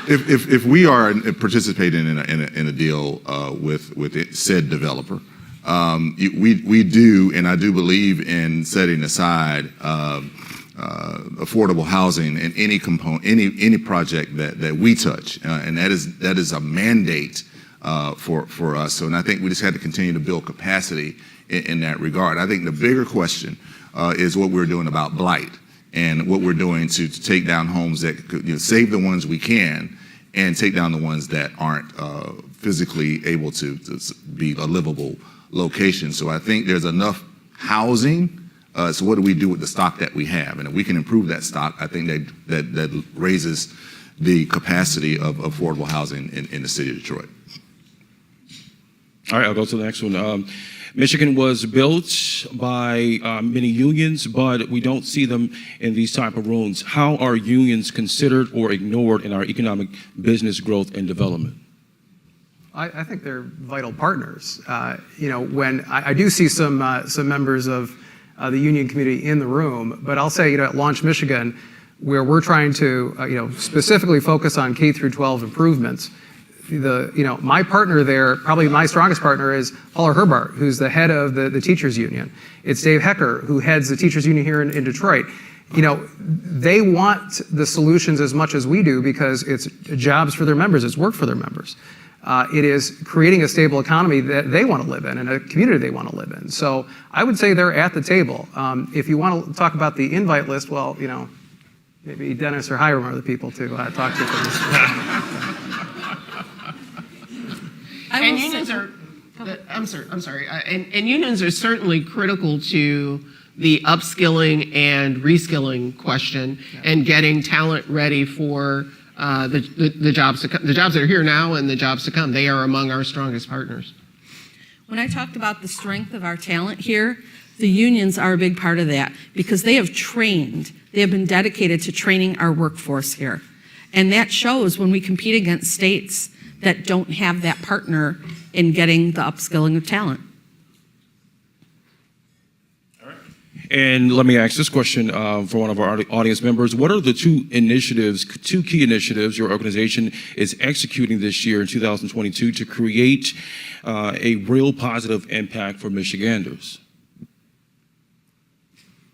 if we are participating in a deal with said developer, we do, and I do believe in setting aside affordable housing in any component, any project that we touch, and that is a mandate for us. So, and I think we just had to continue to build capacity in that regard. I think the bigger question is what we're doing about blight and what we're doing to take down homes that could, save the ones we can and take down the ones that aren't physically able to be a livable location. So I think there's enough housing. So what do we do with the stock that we have? And if we can improve that stock, I think that raises the capacity of affordable housing in the city of Detroit. All right, I'll go to the next one. Michigan was built by many unions, but we don't see them in these type of rooms. How are unions considered or ignored in our economic business growth and development? I think they're vital partners. When I do see some members of the union community in the room, but I'll say, at Launch Michigan, where we're trying to, specifically focus on K through 12 improvements. My partner there, probably my strongest partner, is Paula Herbart, who's the head of the teachers union. It's Dave Hecker, who heads the teachers union here in Detroit. They want the solutions as much as we do because it's jobs for their members, it's work for their members. It is creating a stable economy that they want to live in and a community they want to live in. So I would say they're at the table. If you want to talk about the invite list, well, maybe Dennis or Hiram are the people to talk to for this. And unions are, I'm sorry. And unions are certainly critical to the upskilling and reskilling question and getting talent ready for the jobs to come, the jobs that are here now and the jobs to come. They are among our strongest partners. When I talked about the strength of our talent here, the unions are a big part of that because they have been dedicated to training our workforce here. And that shows when we compete against states that don't have that partner in getting the upskilling of talent. And let me ask this question for one of our audience members. What are the two key initiatives your organization is executing this year in 2022 to create a real positive impact for Michiganders?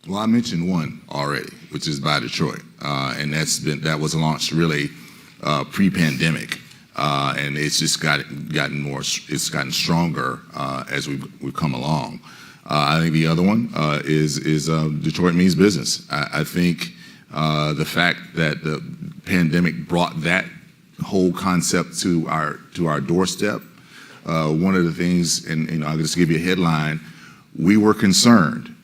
Well, I mentioned one already, which is Buy Detroit, and that was launched really pre-pandemic, and it's just gotten stronger as we've come along. I think the other one is Detroit Means Business. I think the fact that the pandemic brought that whole concept to our doorstep. One of the things, and I'll just give you a headline, we were concerned.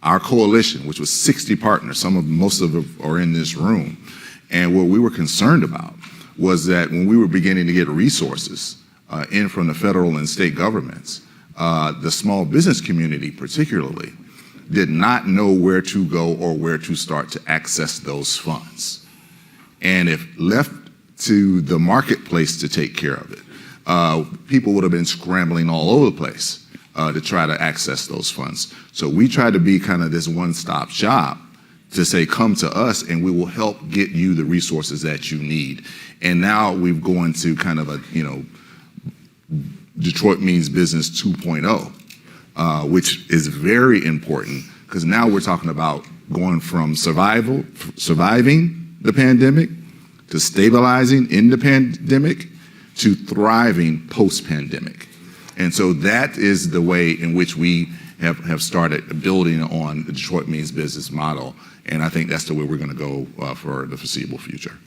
Our coalition, which was 60 partners, most of them are in this room, And what we were concerned about was that when we were beginning to get resources in from the federal and state governments, the small business community particularly did not know where to go or where to start to access those funds. And if left to the marketplace to take care of it, people would have been scrambling all over the place to try to access those funds. So we tried to be kind of this one-stop shop to say, come to us and we will help get you the resources that you need. And now we've gone to kind of a, Detroit Means Business 2.0, which is very important because now we're talking about going from surviving the pandemic to stabilizing in the pandemic to thriving post-pandemic. And so that is the way in which we have started building on the Detroit Means Business model. And I think that's the way we're going to go for the foreseeable future.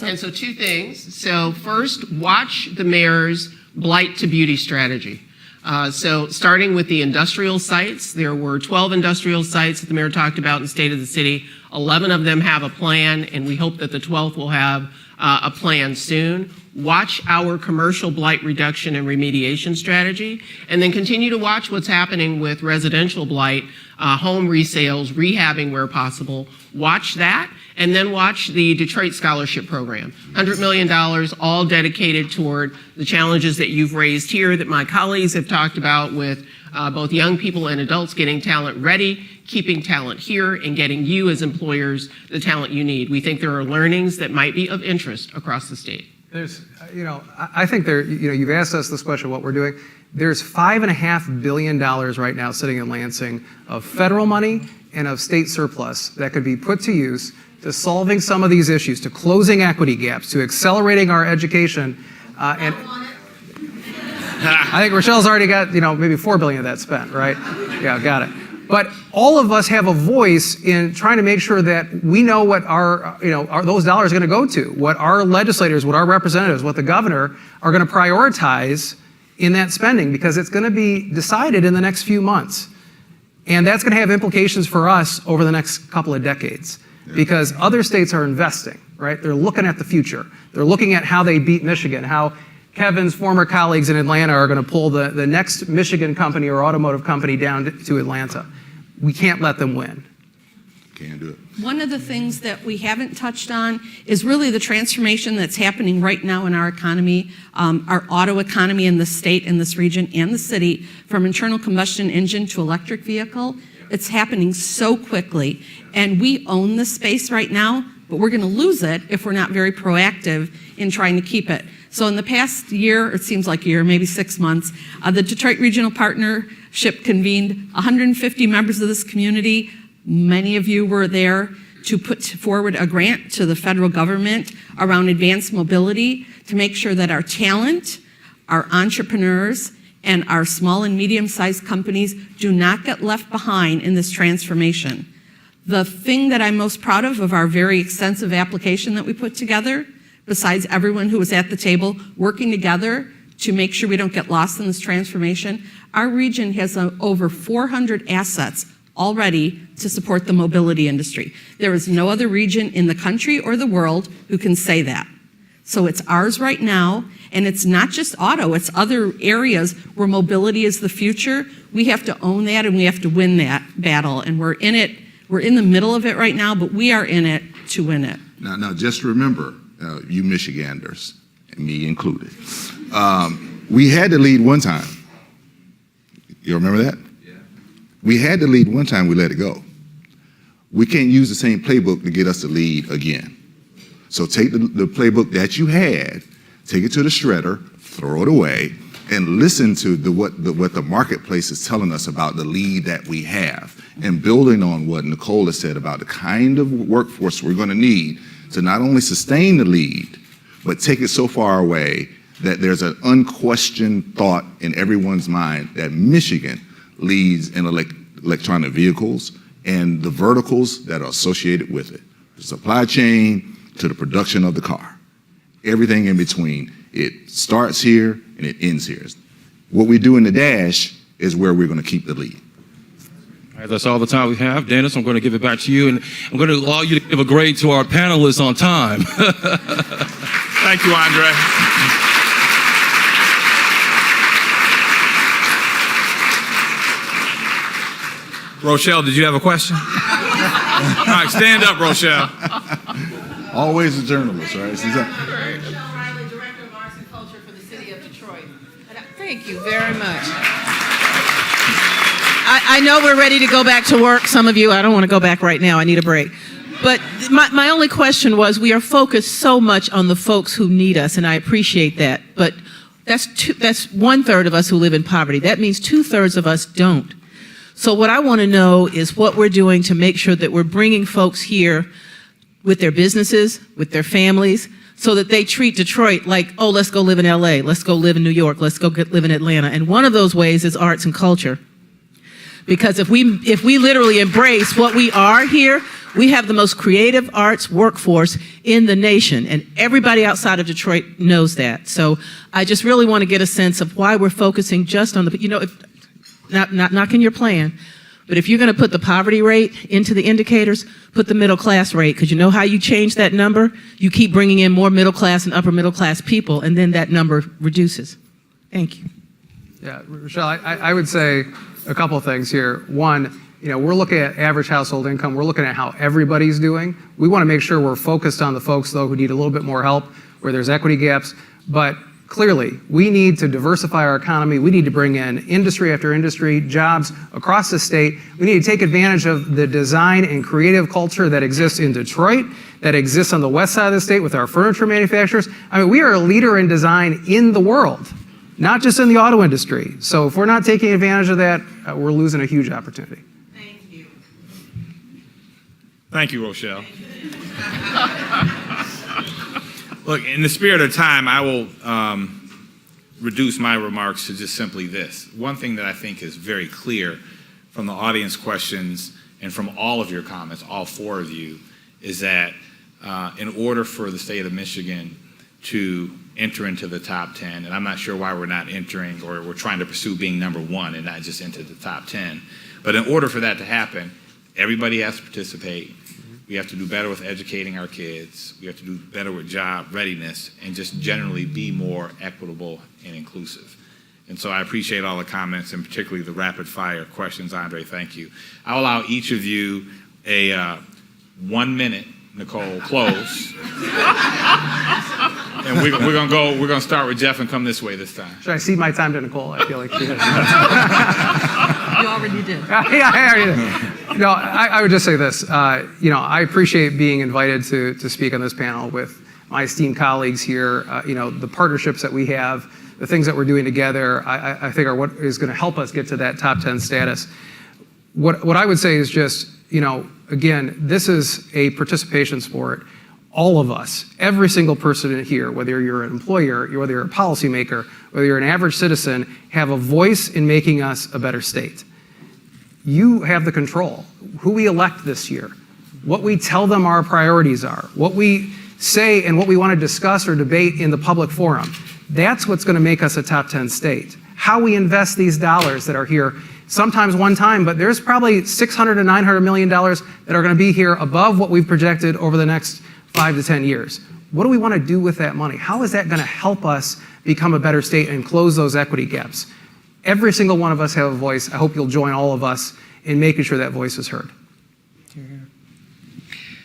And so two things. So first, watch the mayor's blight to beauty strategy. So starting with the industrial sites, there were 12 industrial sites that the mayor talked about in the state of the city. 11 of them have a plan, and we hope that the 12th will have a plan soon. Watch our commercial blight reduction and remediation strategy, and then continue to watch what's happening with residential blight, home resales, rehabbing where possible. Watch that, and then watch the Detroit Scholarship Program. $100 million, all dedicated toward the challenges that you've raised here, that my colleagues have talked about with both young people and adults getting talent ready, keeping talent here, and getting you as employers the talent you need. We think there are learnings that might be of interest across the state. There's, I think you've asked us this question, what we're doing. There's $5.5 billion right now sitting in Lansing of federal money and of state surplus that could be put to use to solving some of these issues, to closing equity gaps, to accelerating our education. And I think Rochelle's already got, maybe $4 billion of that spent, right? Yeah, got it. But all of us have a voice in trying to make sure that we know what those dollars are going to go to, what our legislators, what our representatives, what the governor are going to prioritize in that spending, because it's going to be decided in the next few months. And that's going to have implications for us over the next couple of decades, because other states are investing, right? They're looking at the future. They're looking at how they beat Michigan, how Kevin's former colleagues in Atlanta are going to pull the next Michigan company or automotive company down to Atlanta. We can't let them win. Can't do it. One of the things that we haven't touched on is really the transformation that's happening right now in our economy, our auto economy in the state, in this region, and the city, from internal combustion engine to electric vehicle. It's happening so quickly, and we own the space right now, but we're going to lose it if we're not very proactive in trying to keep it. So in the past year, it seems like a year, maybe 6 months, the Detroit Regional Partnership convened 150 members of this community. Many of you were there to put forward a grant to the federal government around advanced mobility to make sure that our talent, our entrepreneurs, and our small and medium-sized companies do not get left behind in this transformation. The thing that I'm most proud of our very extensive application that we put together, besides everyone who was at the table working together to make sure we don't get lost in this transformation, our region has over 400 assets already to support the mobility industry. There is no other region in the country or the world who can say that. So it's ours right now, and it's not just auto, it's other areas where mobility is the future. We have to own that, and we have to win that battle, and we're in it. We're in the middle of it right now, but we are in it to win it. Now just remember, you Michiganders, and me included, we had to lead one time. You remember that? Yeah. We had to lead one time, we let it go. We can't use the same playbook to get us to lead again. So take the playbook that you had, take it to the shredder, throw it away, and listen to what the marketplace is telling us about the lead that we have, and building on what Nicole has said about the kind of workforce we're going to need to not only sustain the lead, but take it so far away that there's an unquestioned thought in everyone's mind that Michigan leads in electronic vehicles and the verticals that are associated with it, the supply chain to the production of the car. Everything in between. It starts here and it ends here. What we do in the dash is where we're going to keep the lead. All right, that's all the time we have. Dennis, I'm going to give it back to you, and I'm going to allow you to give a grade to our panelists on time. Thank you, Andre. Rochelle, did you have a question? All right, stand up, Rochelle. Always a journalist, right? Director of Arts and Culture for the City of Detroit. Thank you very much. I know we're ready to go back to work. Some of you, I don't want to go back right now. I need a break. But my only question was, we are focused so much on the folks who need us, and I appreciate that. But that's 1/3 of us who live in poverty. That means 2/3 of us don't. So what I want to know is what we're doing to make sure that we're bringing folks here with their businesses, with their families, so that they treat Detroit like, oh, let's go live in LA, let's go live in New York, let's go live in Atlanta. And one of those ways is arts and culture. Because if we literally embrace what we are here, we have the most creative arts workforce in the nation, and everybody outside of Detroit knows that. So I just really want to get a sense of why we're focusing just on the, if not knocking your plan, but if you're going to put the poverty rate into the indicators, put the middle class rate, because you know how you change that number? You keep bringing in more middle class and upper middle class people, and then that number reduces. Thank you. Yeah, Rochelle, I would say a couple of things here. One, we're looking at average household income. We're looking at how everybody's doing. We want to make sure we're focused on the folks, though, who need a little bit more help, where there's equity gaps. But clearly, we need to diversify our economy. We need to bring in industry after industry, jobs across the state. We need to take advantage of the design and creative culture that exists in Detroit, that exists on the west side of the state with our furniture manufacturers. I mean, we are a leader in design in the world, not just in the auto industry. So if we're not taking advantage of that, we're losing a huge opportunity. Thank you, Rochelle. Look, in the spirit of time, I will reduce my remarks to just simply this. One thing that I think is very clear from the audience questions and from all of your comments, all four of you, is that in order for the state of Michigan to enter into the top 10, and I'm not sure why we're not entering, or we're trying to pursue being number 1 and not just into the top 10, but in order for that to happen, everybody has to participate. We have to do better with educating our kids. We have to do better with job readiness and just generally be more equitable and inclusive. And so I appreciate all the comments, and particularly the rapid fire questions. Andre, thank you. I'll allow each of you a 1 minute, Nicole, close. And we're gonna start with Jeff and come this way this time. Should I cede my time to Nicole? I feel like she has. You already did. Yeah, I already did. No, I would just say this. I appreciate being invited to speak on this panel with my esteemed colleagues here. The partnerships that we have, the things that we're doing together, I think are what is going to help us get to that top 10 status. What I would say is just, again, this is a participation sport. All of us, every single person here, whether you're an employer, whether you're a policymaker, whether you're an average citizen, have a voice in making us a better state. You have the control. Who we elect this year, what we tell them our priorities are, what we say and what we want to discuss or debate in the public forum. That's what's going to make us a top 10 state. How we invest these dollars that are here, sometimes one time, but there's probably $600 to $900 million that are going to be here above what we've projected over the next 5 to 10 years. What do we want to do with that money? How is that going to help us become a better state and close those equity gaps? Every single one of us have a voice. I hope you'll join all of us in making sure that voice is heard.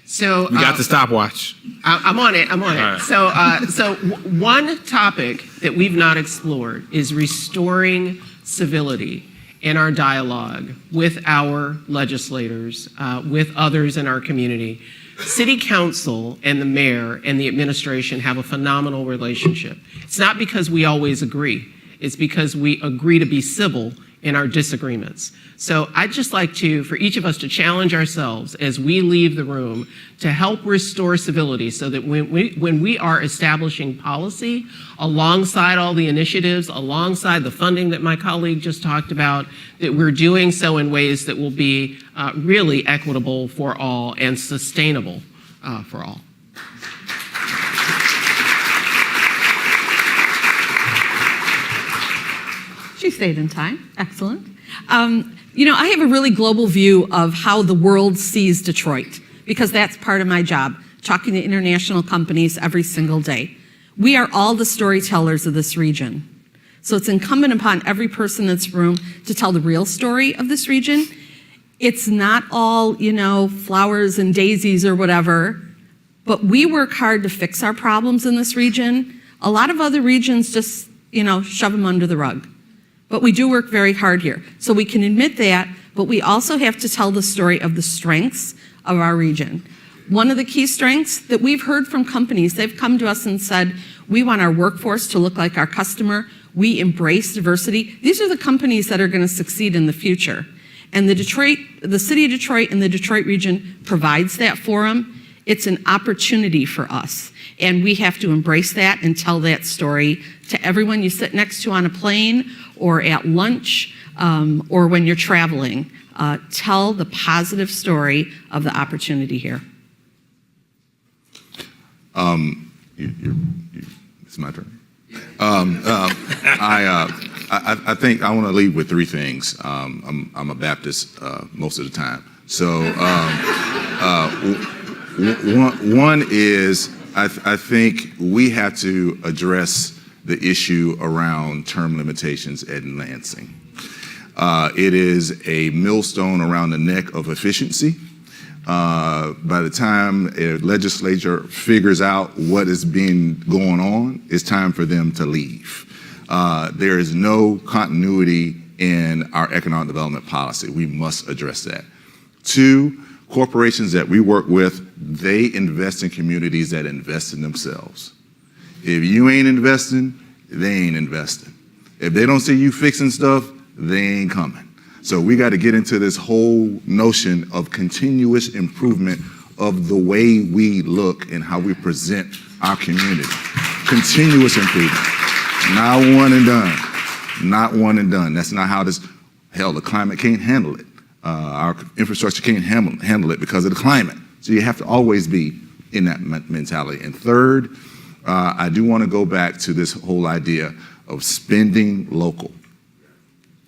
So we got the stopwatch. I'm on it. I'm on All it. right. So one topic that we've not explored is restoring civility in our dialogue with our legislators, with others in our community. City Council and the mayor and the administration have a phenomenal relationship. It's not because we always agree. It's because we agree to be civil in our disagreements. So I'd just like for each of us to challenge ourselves as we leave the room to help restore civility, so that when we are establishing policy alongside all the initiatives, alongside the funding that my colleague just talked about, that we're doing so in ways that will be really equitable for all and sustainable for all. She stayed in time. Excellent. You know, I have a really global view of how the world sees Detroit, because that's part of my job, talking to international companies every single day. We are all the storytellers of this region. So it's incumbent upon every person in this room to tell the real story of this region. It's not all, you know, flowers and daisies or whatever, but we work hard to fix our problems in this region. A lot of other regions just, you know, shove them under the rug. But we do work very hard here. So we can admit that, but we also have to tell the story of the strengths of our region. One of the key strengths that we've heard from companies, they've come to us and said, we want our workforce to look like our customer. We embrace diversity. These are the companies that are going to succeed in the future. And the city of Detroit and the Detroit region provides that forum. It's an opportunity for us. And we have to embrace that and tell that story to everyone you sit next to on a plane or at lunch or when you're traveling. Tell the positive story of the opportunity here. It's my turn. I think I want to leave with three things. I'm a Baptist most of the time. So one is I think we have to address the issue around term limitations at Lansing. It is a millstone around the neck of efficiency. By the time a legislature figures out what is going on, it's time for them to leave. There is no continuity in our economic development policy. We must address that. Two, corporations that we work with, they invest in communities that invest in themselves. If you ain't investing, they ain't investing. If they don't see you fixing stuff, they ain't coming. So we got to get into this whole notion of continuous improvement of the way we look and how we present our community. Continuous improvement. Not one and done. Not one and done. That's not how this, hell, the climate can't handle it. Our infrastructure can't handle it because of the climate. So you have to always be in that mentality. And third, I do want to go back to this whole idea of spending local.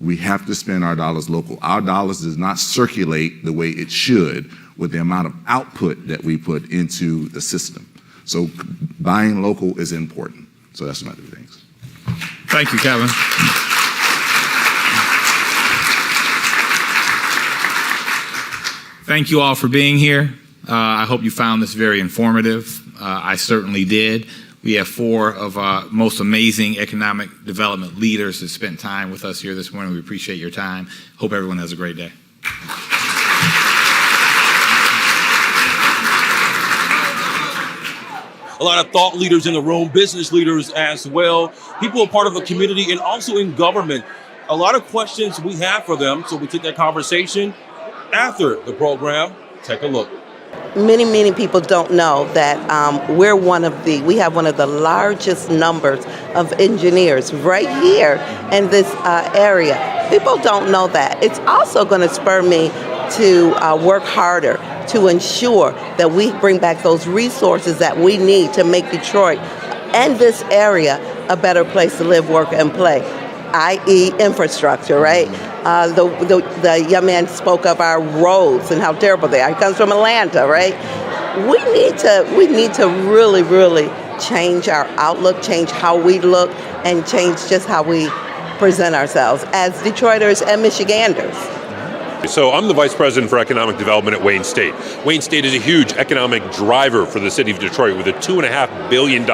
We have to spend our dollars local. Our dollars does not circulate the way it should with the amount of output that we put into the system. So buying local is important. So that's my three things. Thank you, Kevin. Thank you all for being here. I hope you found this very informative. I certainly did. We have four of our most amazing economic development leaders that spent time with us here this morning. We appreciate your time. Hope everyone has a great day. A lot of thought leaders in the room, business leaders as well, people are part of the community and also in government. A lot of questions we have for them, so we take that conversation after the program. Take a look. Many people don't know that we have one of the largest numbers of engineers right here in this area. People don't know that. It's also going to spur me to work harder to ensure that we bring back those resources that we need to make Detroit and this area a better place to live, work, and play, i.e. infrastructure, right? The young man spoke of our roads and how terrible they are. He comes from Atlanta, right? We need to really change our outlook, change how we look, and change just how we present ourselves as Detroiters and Michiganders. So I'm the Vice President for Economic Development at Wayne State. Wayne State is a huge economic driver for the city of Detroit with a $2.5 billion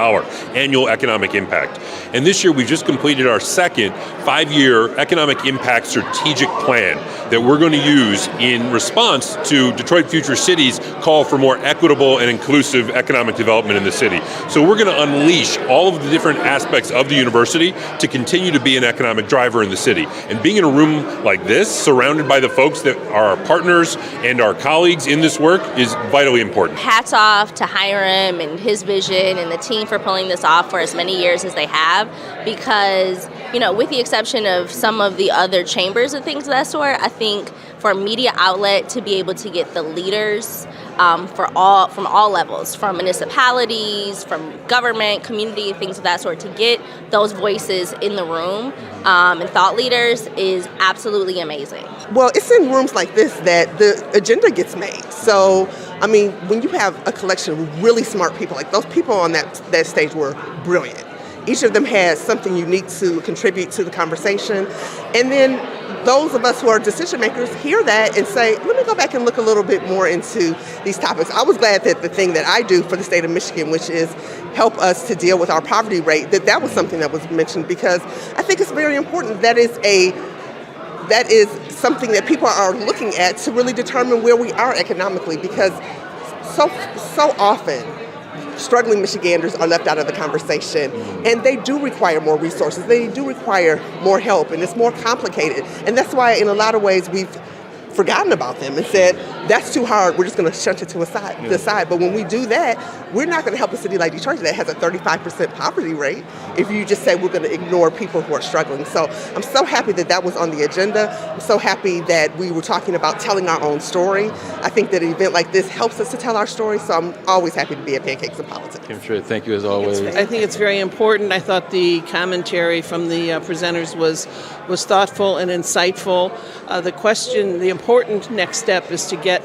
annual economic impact. And this year we've just completed our second 5-year economic impact strategic plan that we're going to use in response to Detroit Future City's call for more equitable and inclusive economic development in the city. So we're going to unleash all of the different aspects of the university to continue to be an economic driver in the city. And being in a room like this, surrounded by the folks that are our partners and our colleagues in this work, is vitally important. Hats off to Hiram and his vision and the team for pulling this off for as many years as they have, because, you know, with the exception of some of the other chambers and things of that sort, I think for a media outlet to be able to get the leaders from all levels, from municipalities, from government, community, things of that sort, to get those voices in the room and thought leaders is absolutely amazing. Well, it's in rooms like this that the agenda gets made. So, I mean, when you have a collection of really smart people, like those people on that stage were brilliant. Each of them had something unique to contribute to the conversation. And then those of us who are decision makers hear that and say, let me go back and look a little bit more into these topics. I was glad that the thing that I do for the state of Michigan, which is help us to deal with our poverty rate, that was something that was mentioned, because I think it's very important. That is something that people are looking at to really determine where we are economically, because so often struggling Michiganders are left out of the conversation, and they do require more resources. They do require more help, and it's more complicated. And that's why, in a lot of ways, we've forgotten about them and said, that's too hard, we're just going to shunt it to the side. But when we do that, we're not going to help a city like Detroit that has a 35% poverty rate if you just say we're going to ignore people who are struggling. So I'm so happy that was on the agenda. I'm so happy that we were talking about telling our own story. I think that an event like this helps us to tell our story, so I'm always happy to be at Pancakes and Politics. Kim Schmidt, thank you as always. I think it's very important. I thought the commentary from the presenters was thoughtful and insightful. The important next step is to get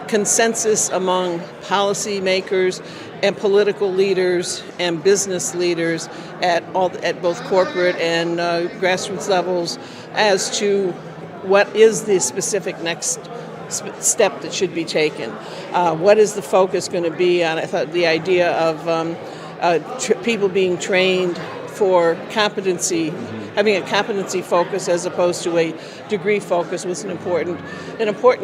consensus among policymakers and political leaders and business leaders at both corporate and grassroots levels as to what is the specific next step that should be taken. What is the focus going to be on? I thought the idea of people being trained for competency, having a competency focus as opposed to a degree focus was an important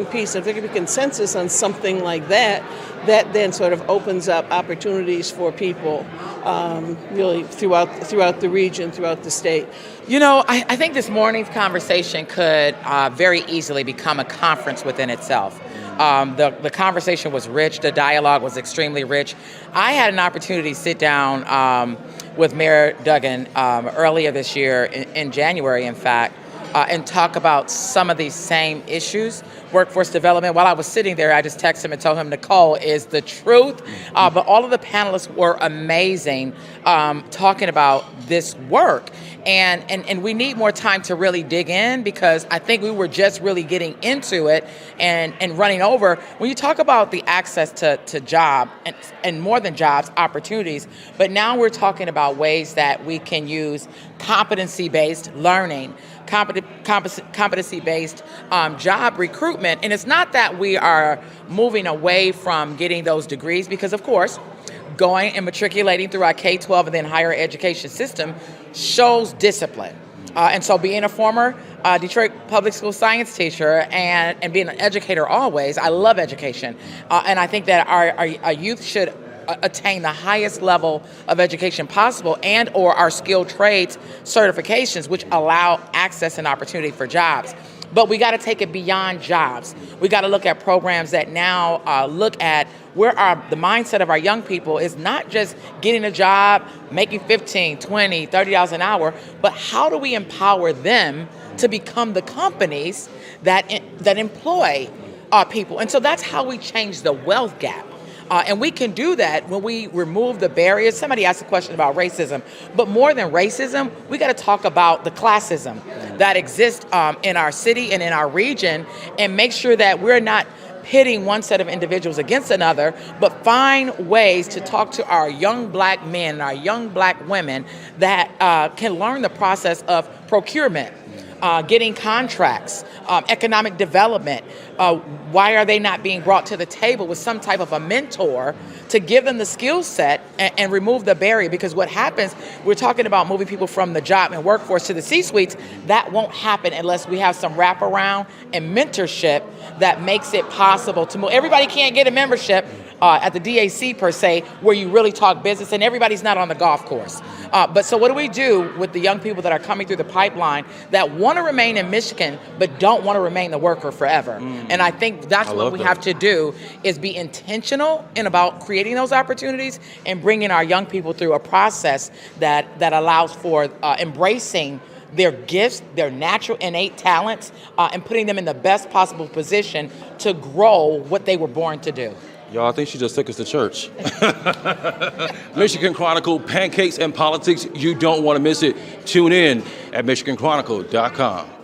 piece. If there could be consensus on something like that, that then sort of opens up opportunities for people really throughout the region, throughout the state. You know, I think this morning's conversation could very easily become a conference within itself. The conversation was rich. The dialogue was extremely rich. I had an opportunity to sit down with Mayor Duggan earlier this year, in January, in fact, and talk about some of these same issues, workforce development. While I was sitting there, I just texted him and told him Nicole is the truth. But all of the panelists were amazing talking about this work. And we need more time to really dig in, because I think we were just really getting into it and running over. When you talk about the access to job and more than jobs, opportunities, but now we're talking about ways that we can use competency-based learning, competency-based job recruitment. And it's not that we are moving away from getting those degrees, because of course, going and matriculating through our K-12 and then higher education system shows discipline. And so being a former Detroit public school science teacher and being an educator always, I love education. And I think that our youth should attain the highest level of education possible, and or our skilled trades certifications, which allow access and opportunity for jobs. But we got to take it beyond jobs. We got to look at programs that now look at where the mindset of our young people is not just getting a job, making $15, $20, $30 an hour, but how do we empower them to become the companies that employ people? And so that's how we change the wealth gap. And we can do that when we remove the barriers. Somebody asked a question about racism, but more than racism, we got to talk about the classism that exists in our city and in our region, and make sure that we're not pitting one set of individuals against another, but find ways to talk to our young black men and our young black women that can learn the process of procurement, getting contracts, economic development. Why are they not being brought to the table with some type of a mentor to give them the skill set and remove the barrier? Because what happens, we're talking about moving people from the job and workforce to the C-suites. That won't happen unless we have some wraparound and mentorship that makes it possible to move. Everybody can't get a membership at the DAC per se, where you really talk business, and everybody's not on the golf course. But so what do we do with the young people that are coming through the pipeline that want to remain in Michigan but don't want to remain the worker forever? And I think that's what we have to do, is be intentional in about creating those opportunities and bringing our young people through a process that allows for embracing their gifts, their natural innate talents, and putting them in the best possible position to grow what they were born to do. Y'all, I think she just took us to church. Michigan Chronicle Pancakes and Politics. You don't want to miss it. Tune in at MichiganChronicle.com.